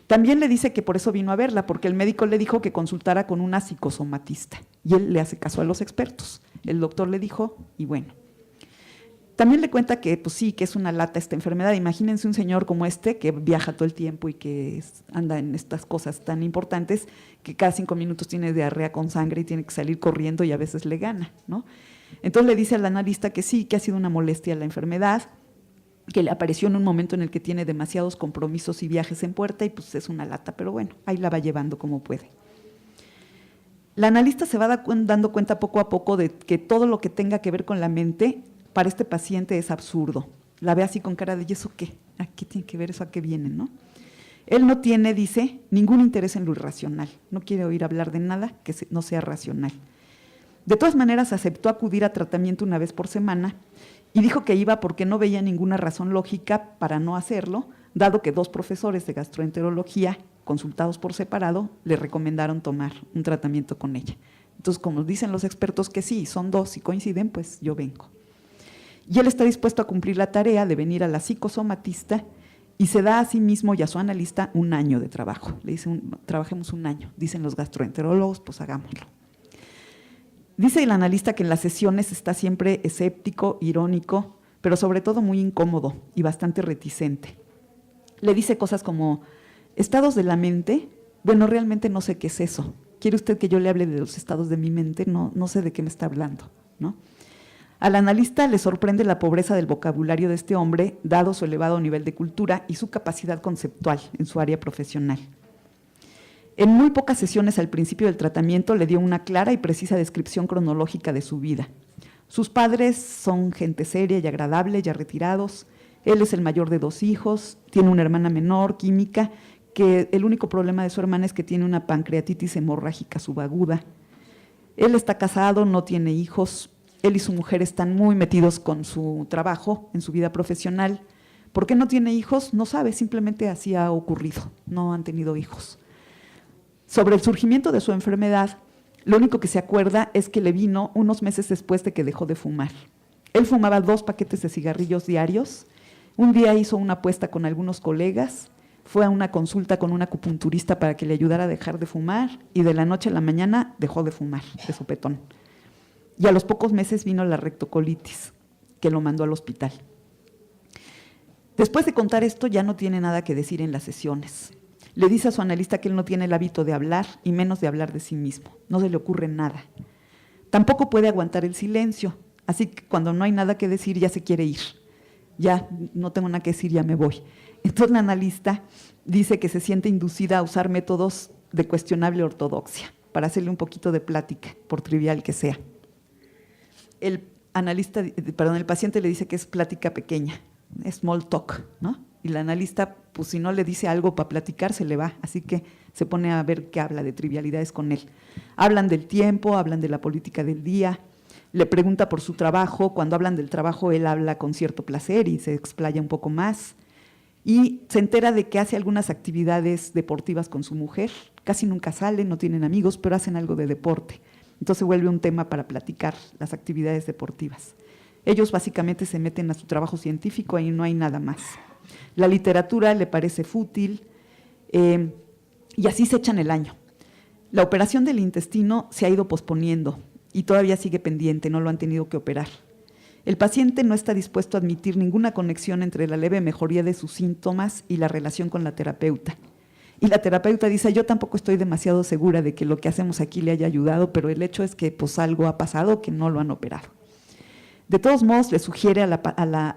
También le dice que por eso vino a verla, porque el médico le dijo que consultara con una psicosomatista y él le hace caso a los expertos. El doctor le dijo y bueno. También le cuenta que pues sí, que es una lata esta enfermedad. Imagínense un señor como este que viaja todo el tiempo y que anda en estas cosas tan importantes que cada 5 minutos tiene diarrea con sangre y tiene que salir corriendo y a veces le gana, ¿no? Entonces le dice al analista que sí, que ha sido una molestia la enfermedad, que le apareció en un momento en el que tiene demasiados compromisos y viajes en puerta y pues es una lata, pero bueno, ahí la va llevando como puede. La analista se va dando cuenta poco a poco de que todo lo que tenga que ver con la mente para este paciente es absurdo. La ve así con cara de, ¿y eso qué? ¿A qué tiene que ver eso? ¿A qué viene? ¿No? Él no tiene, dice, ningún interés en lo irracional. No quiere oír hablar de nada que no sea racional. De todas maneras, aceptó acudir a tratamiento una vez por semana y dijo que iba porque no veía ninguna razón lógica para no hacerlo, dado que 2 profesores de gastroenterología, consultados por separado, le recomendaron tomar un tratamiento con ella. Entonces, como dicen los expertos que sí, son 2 y coinciden, pues yo vengo. Y él está dispuesto a cumplir la tarea de venir a la psicosomatista y se da a sí mismo y a su analista 1 año de trabajo. Le dice, trabajemos 1 año. Dicen los gastroenterólogos, pues hagámoslo. Dice el analista que en las sesiones está siempre escéptico, irónico, pero sobre todo muy incómodo y bastante reticente. Le dice cosas como, estados de la mente, bueno, realmente no sé qué es eso. ¿Quiere usted que yo le hable de los estados de mi mente? No sé de qué me está hablando, ¿no? Al analista le sorprende la pobreza del vocabulario de este hombre, dado su elevado nivel de cultura y su capacidad conceptual en su área profesional. En muy pocas sesiones al principio del tratamiento le dio una clara y precisa descripción cronológica de su vida. Sus padres son gente seria y agradable, ya retirados. Él es el mayor de 2 hijos, tiene una hermana menor, química, que el único problema de su hermana es que tiene una pancreatitis hemorrágica subaguda. Él está casado, no tiene hijos. Él y su mujer están muy metidos con su trabajo, en su vida profesional. ¿Por qué no tiene hijos? No sabe, simplemente así ha ocurrido, no han tenido hijos. Sobre el surgimiento de su enfermedad, lo único que se acuerda es que le vino unos meses después de que dejó de fumar. Él fumaba 2 paquetes de cigarrillos diarios. Un día hizo una apuesta con algunos colegas, fue a una consulta con un acupunturista para que le ayudara a dejar de fumar y de la noche a la mañana dejó de fumar de sopetón. Y a los pocos meses vino la rectocolitis, que lo mandó al hospital. Después de contar esto, ya no tiene nada que decir en las sesiones. Le dice a su analista que él no tiene el hábito de hablar y menos de hablar de sí mismo. No se le ocurre nada. Tampoco puede aguantar el silencio, así que cuando no hay nada que decir ya se quiere ir. Ya no tengo nada que decir, ya me voy. Entonces la analista dice que se siente inducida a usar métodos de cuestionable ortodoxia para hacerle un poquito de plática, por trivial que sea. El paciente le dice que es plática pequeña, small talk, ¿no? Y la analista, pues si no le dice algo para platicar, se le va, así que se pone a ver qué habla de trivialidades con él. Hablan del tiempo, hablan de la política del día, le pregunta por su trabajo. Cuando hablan del trabajo, él habla con cierto placer y se explaya un poco más. Y se entera de que hace algunas actividades deportivas con su mujer. Casi nunca salen, no tienen amigos, pero hacen algo de deporte. Entonces vuelve un tema para platicar las actividades deportivas. Ellos básicamente se meten a su trabajo científico y no hay nada más. La literatura le parece fútil y así se echan el año. La operación del intestino se ha ido posponiendo y todavía sigue pendiente, no lo han tenido que operar. El paciente no está dispuesto a admitir ninguna conexión entre la leve mejoría de sus síntomas y la relación con la terapeuta. Y la terapeuta dice, yo tampoco estoy demasiado segura de que lo que hacemos aquí le haya ayudado, pero el hecho es que pues, algo ha pasado que no lo han operado. De todos modos, le sugiere la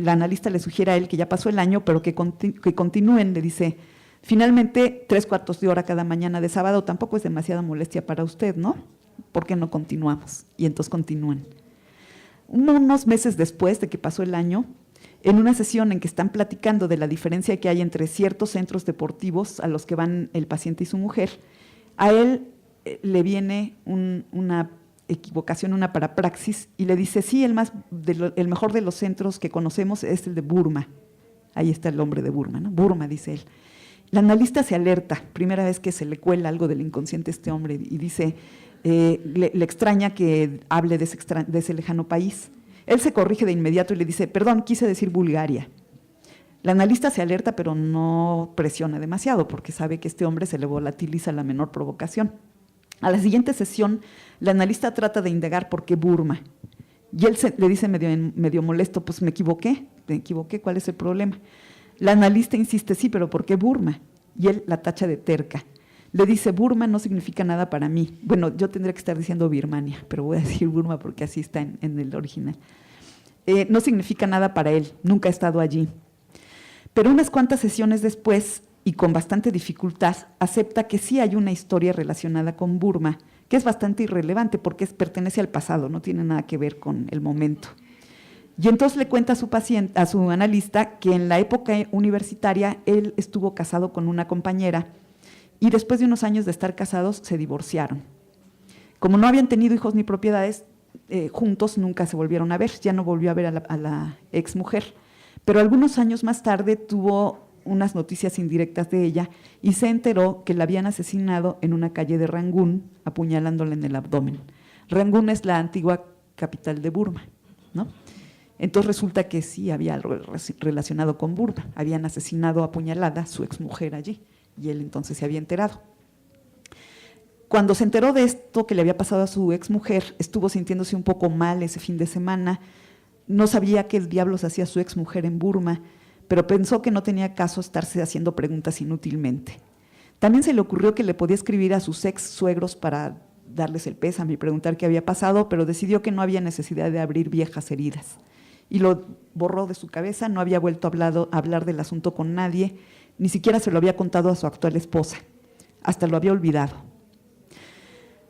analista le sugiere a él que ya pasó el año, pero que continúen, le dice, finalmente 3/4 de hora cada mañana de sábado tampoco es demasiada molestia para usted, ¿no? ¿Por qué no continuamos? Y entonces continúan. Unos meses después de que pasó el año, en una sesión en que están platicando de la diferencia que hay entre ciertos centros deportivos a los que van el paciente y su mujer, a él le viene una equivocación, una parapraxis, y le dice, sí, el mejor de los centros que conocemos es el de Burma. Ahí está el nombre de Burma, ¿no? Burma, dice él. La analista se alerta, primera vez que se le cuela algo del inconsciente a este hombre, y dice, le extraña que hable de ese lejano país. Él se corrige de inmediato y le dice, perdón, quise decir Bulgaria. La analista se alerta, pero no presiona demasiado, porque sabe que este hombre se le volatiliza a la menor provocación. A la siguiente sesión, la analista trata de indagar por qué Burma. Y él le dice medio molesto, pues me equivoqué, ¿cuál es el problema? La analista insiste, sí, pero ¿por qué Burma? Y él la tacha de terca. Le dice, Burma no significa nada para mí. Bueno, yo tendría que estar diciendo Birmania, pero voy a decir Burma porque así está en el original. No significa nada para él, nunca ha estado allí. Pero unas cuantas sesiones después, y con bastante dificultad, acepta que sí hay una historia relacionada con Burma, que es bastante irrelevante porque pertenece al pasado, no tiene nada que ver con el momento. Y entonces le cuenta a su analista que en la época universitaria él estuvo casado con una compañera y después de unos años de estar casados se divorciaron. Como no habían tenido hijos ni propiedades, juntos nunca se volvieron a ver, ya no volvió a ver a la exmujer, pero algunos años más tarde tuvo unas noticias indirectas de ella y se enteró que la habían asesinado en una calle de Rangún, apuñalándola en el abdomen. Rangún es la antigua capital de Burma, ¿no? Entonces resulta que sí había algo relacionado con Burma, habían asesinado a apuñalada a su exmujer allí y él entonces se había enterado. Cuando se enteró de esto que le había pasado a su exmujer, estuvo sintiéndose un poco mal ese fin de semana, no sabía qué diablos hacía su exmujer en Burma, pero pensó que no tenía caso estarse haciendo preguntas inútilmente. También se le ocurrió que le podía escribir a sus ex suegros para darles el pésame y preguntar qué había pasado, pero decidió que no había necesidad de abrir viejas heridas. Y lo borró de su cabeza, no había vuelto a hablar del asunto con nadie, ni siquiera se lo había contado a su actual esposa, hasta lo había olvidado.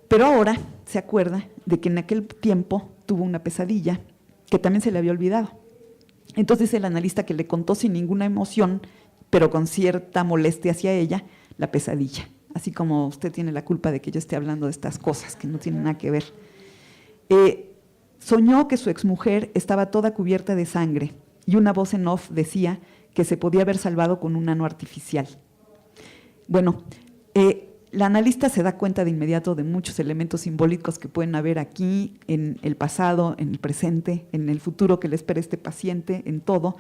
Pero ahora se acuerda de que en aquel tiempo tuvo una pesadilla que también se le había olvidado. Entonces el analista que le contó sin ninguna emoción, pero con cierta molestia hacia ella, la pesadilla. Así como usted tiene la culpa de que yo esté hablando de estas cosas que no tienen nada que ver. Soñó que su exmujer estaba toda cubierta de sangre y una voz en off decía que se podía haber salvado con un ano artificial. Bueno, la analista se da cuenta de inmediato de muchos elementos simbólicos que pueden haber aquí, en el pasado, en el presente, en el futuro que le espera este paciente, en todo,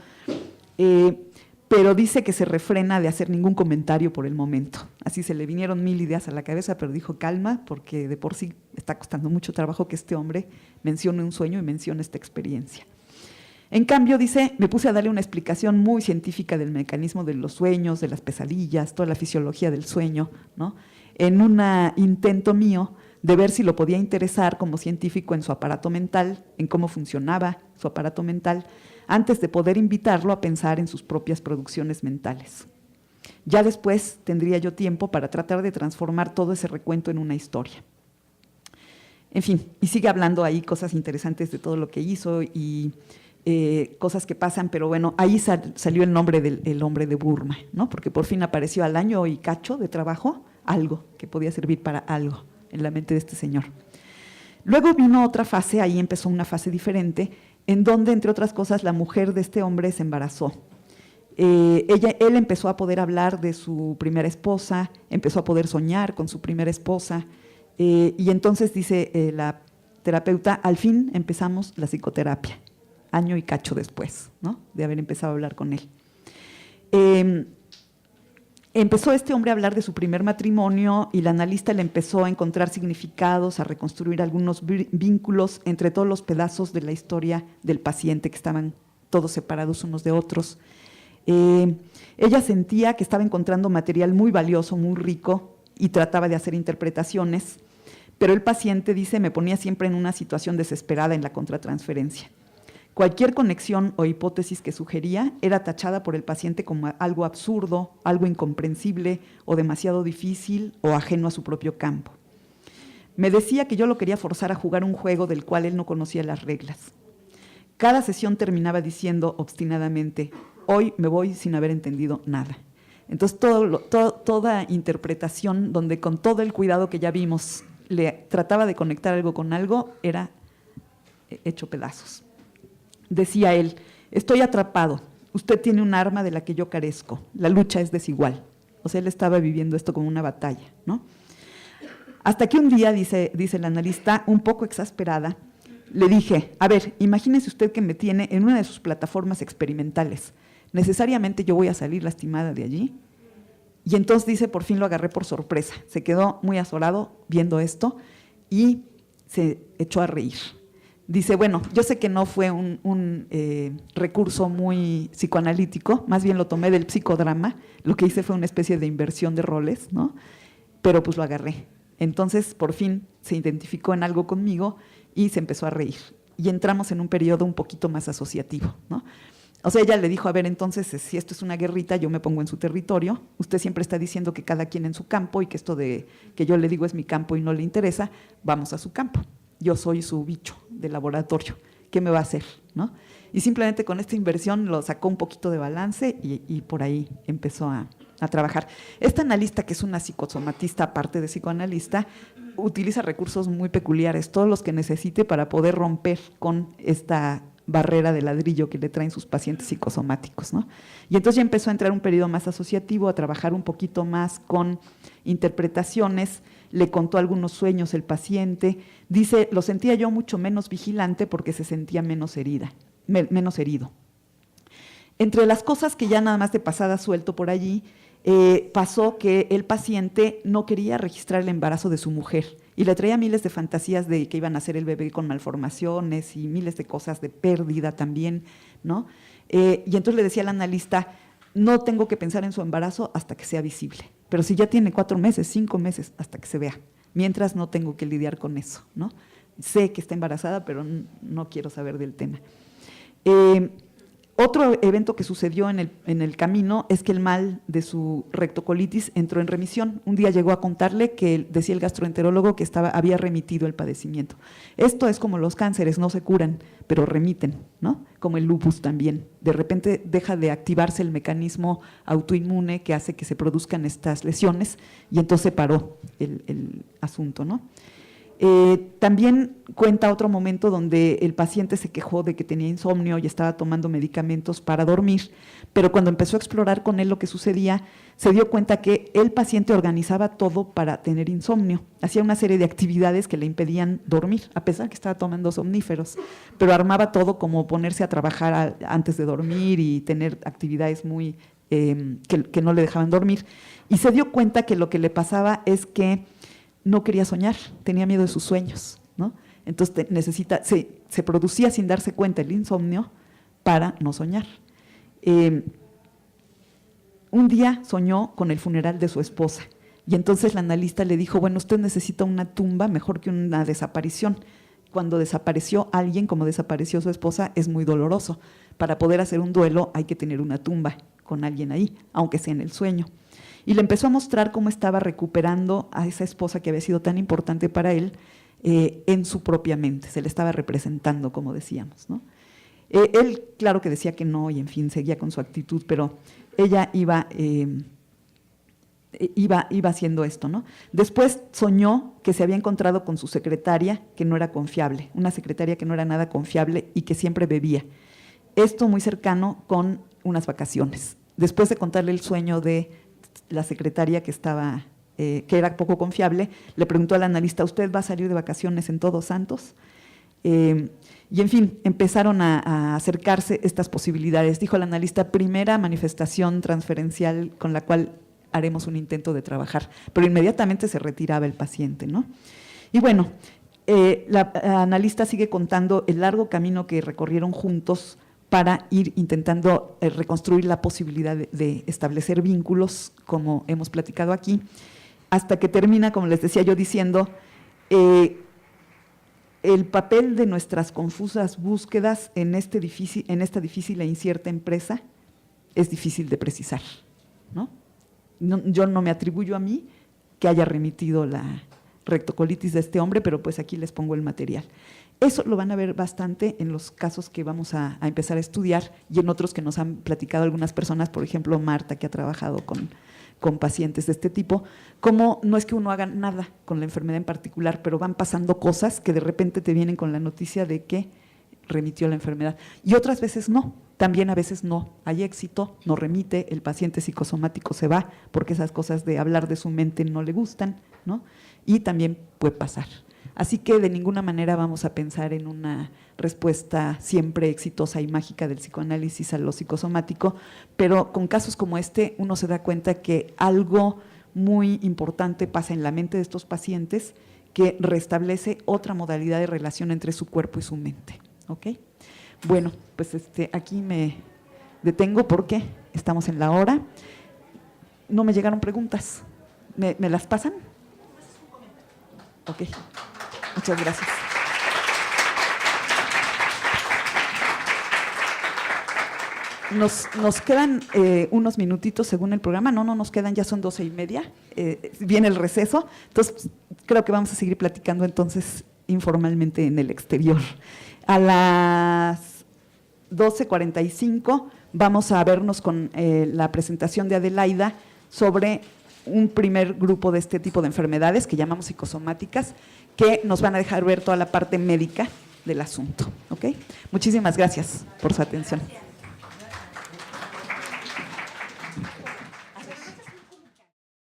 pero dice que se refrena de hacer ningún comentario por el momento. Así se le vinieron 1000 ideas a la cabeza, pero dijo calma, porque de por sí está costando mucho trabajo que este hombre mencione un sueño y mencione esta experiencia. En cambio, dice, me puse a darle una explicación muy científica del mecanismo de los sueños, de las pesadillas, toda la fisiología del sueño, ¿no? En un intento mío de ver si lo podía interesar como científico en su aparato mental, en cómo funcionaba su aparato mental, antes de poder invitarlo a pensar en sus propias producciones mentales. Ya después tendría yo tiempo para tratar de transformar todo ese recuento en una historia. En fin, y sigue hablando ahí cosas interesantes de todo lo que hizo y cosas que pasan, pero bueno, ahí salió el nombre del hombre de Burma, ¿no? Porque por fin apareció al año y cacho de trabajo algo que podía servir para algo en la mente de este señor. Luego vino otra fase, ahí empezó una fase diferente, en donde, entre otras cosas, la mujer de este hombre se embarazó. Él empezó a poder hablar de su primera esposa, empezó a poder soñar con su primera esposa, y entonces dice la terapeuta, al fin empezamos la psicoterapia, año y cacho después, ¿no?, de haber empezado a hablar con él. Empezó este hombre a hablar de su primer matrimonio y la analista le empezó a encontrar significados, a reconstruir algunos vínculos entre todos los pedazos de la historia del paciente que estaban todos separados unos de otros. Ella sentía que estaba encontrando material muy valioso, muy rico y trataba de hacer interpretaciones, pero el paciente, dice, me ponía siempre en una situación desesperada en la contratransferencia. Cualquier conexión o hipótesis que sugería era tachada por el paciente como algo absurdo, algo incomprensible o demasiado difícil o ajeno a su propio campo. Me decía que yo lo quería forzar a jugar un juego del cual él no conocía las reglas. Cada sesión terminaba diciendo obstinadamente, hoy me voy sin haber entendido nada. Entonces toda interpretación donde con todo el cuidado que ya vimos le trataba de conectar algo con algo era hecho pedazos. Decía él, estoy atrapado, usted tiene un arma de la que yo carezco, la lucha es desigual. O sea, él estaba viviendo esto como una batalla, ¿no? Hasta que un día, dice la analista, un poco exasperada, le dije, a ver, imagínese usted que me tiene en una de sus plataformas experimentales. ¿Necesariamente yo voy a salir lastimada de allí? Y entonces, dice, por fin lo agarré por sorpresa. Se quedó muy azorado viendo esto y se echó a reír. Dice, bueno, yo sé que no fue un recurso muy psicoanalítico, más bien lo tomé del psicodrama, lo que hice fue una especie de inversión de roles, ¿no? Pero pues lo agarré. Entonces, por fin se identificó en algo conmigo y se empezó a reír. Y entramos en un periodo un poquito más asociativo, ¿no? O sea, ella le dijo, a ver, entonces, si esto es una guerrita, yo me pongo en su territorio, usted siempre está diciendo que cada quien en su campo y que esto de que yo le digo es mi campo y no le interesa, vamos a su campo. Yo soy su bicho de laboratorio, ¿qué me va a hacer?, ¿no? Y simplemente con esta inversión lo sacó un poquito de balance y por ahí empezó a trabajar. Esta analista, que es una psicosomatista aparte de psicoanalista, utiliza recursos muy peculiares, todos los que necesite para poder romper con esta barrera de ladrillo que le traen sus pacientes psicosomáticos, ¿no? Y entonces ya empezó a entrar un periodo más asociativo, a trabajar un poquito más con interpretaciones, le contó algunos sueños el paciente, dice, lo sentía yo mucho menos vigilante porque se sentía menos herido. Entre las cosas que ya nada más de pasada suelto por allí, pasó que el paciente no quería registrar el embarazo de su mujer y le traía miles de fantasías de que iban a hacer el bebé con malformaciones y miles de cosas de pérdida también, ¿no? Y entonces le decía al analista, no tengo que pensar en su embarazo hasta que sea visible, pero si ya tiene 4 meses, 5 meses, hasta que se vea, mientras no tengo que lidiar con eso, ¿no? Sé que está embarazada, pero no quiero saber del tema. Otro evento que sucedió en el camino es que el mal de su rectocolitis entró en remisión. Un día llegó a contarle que decía el gastroenterólogo que había remitido el padecimiento. Esto es como los cánceres, no se curan, pero remiten, ¿no? Como el lupus también. De repente deja de activarse el mecanismo autoinmune que hace que se produzcan estas lesiones y entonces paró el asunto, ¿no? También cuenta otro momento donde el paciente se quejó de que tenía insomnio y estaba tomando medicamentos para dormir, pero cuando empezó a explorar con él lo que sucedía, se dio cuenta que el paciente organizaba todo para tener insomnio, hacía una serie de actividades que le impedían dormir, a pesar que estaba tomando somníferos, pero armaba todo como ponerse a trabajar antes de dormir y tener actividades muy que no le dejaban dormir, y se dio cuenta que lo que le pasaba es que no quería soñar, tenía miedo de sus sueños, ¿no? Entonces se producía sin darse cuenta el insomnio para no soñar. Un día soñó con el funeral de su esposa y entonces la analista le dijo, bueno, usted necesita una tumba mejor que una desaparición. Cuando desapareció alguien, como desapareció su esposa, es muy doloroso. Para poder hacer un duelo hay que tener una tumba con alguien ahí, aunque sea en el sueño. Y le empezó a mostrar cómo estaba recuperando a esa esposa que había sido tan importante para él en su propia mente, se le estaba representando, como decíamos, ¿no? Él, claro que decía que no, y en fin, seguía con su actitud, pero ella iba haciendo esto, ¿no? Después soñó que se había encontrado con su secretaria, que no era confiable, una secretaria que no era nada confiable y que siempre bebía. Esto muy cercano con unas vacaciones. Después de contarle el sueño de la secretaria que era poco confiable, le preguntó al analista, ¿usted va a salir de vacaciones en Todos Santos? Y en fin, empezaron a acercarse estas posibilidades. Dijo el analista, primera manifestación transferencial con la cual haremos un intento de trabajar, pero inmediatamente se retiraba el paciente, ¿no? Y bueno, la analista sigue contando el largo camino que recorrieron juntos para ir intentando reconstruir la posibilidad de establecer vínculos, como hemos platicado aquí, hasta que termina, como les decía yo, diciendo, el papel de nuestras confusas búsquedas en esta difícil e incierta empresa es difícil de precisar, ¿no? Yo no me atribuyo a mí que haya remitido la rectocolitis de este hombre, pero pues aquí les pongo el material. Eso lo van a ver bastante en los casos que vamos a empezar a estudiar y en otros que nos han platicado algunas personas, por ejemplo, Marta, que ha trabajado con pacientes de este tipo, como no es que uno haga nada con la enfermedad en particular, pero van pasando cosas que de repente te vienen con la noticia de que remitió la enfermedad. Y otras veces no, también a veces no hay éxito, no remite, el paciente psicosomático se va porque esas cosas de hablar de su mente no le gustan, ¿no? Y también puede pasar. Así que de ninguna manera vamos a pensar en una respuesta siempre exitosa y mágica del psicoanálisis a lo psicosomático, pero con casos como este uno se da cuenta que algo muy importante pasa en la mente de estos pacientes que restablece otra modalidad de relación entre su cuerpo y su mente, ¿ok? Bueno, pues aquí me detengo porque estamos en la hora. No me llegaron preguntas. ¿Me las pasan? Ok. Muchas gracias. Nos quedan unos minutitos según el programa, no nos quedan, ya son 12:30, viene el receso, entonces creo que vamos a seguir platicando entonces informalmente en el exterior. A las 12:45 vamos a vernos con la presentación de Adelaida sobre un primer grupo de este tipo de enfermedades que llamamos psicosomáticas, que nos van a dejar ver toda la parte médica del asunto, ¿ok? Muchísimas gracias por su atención.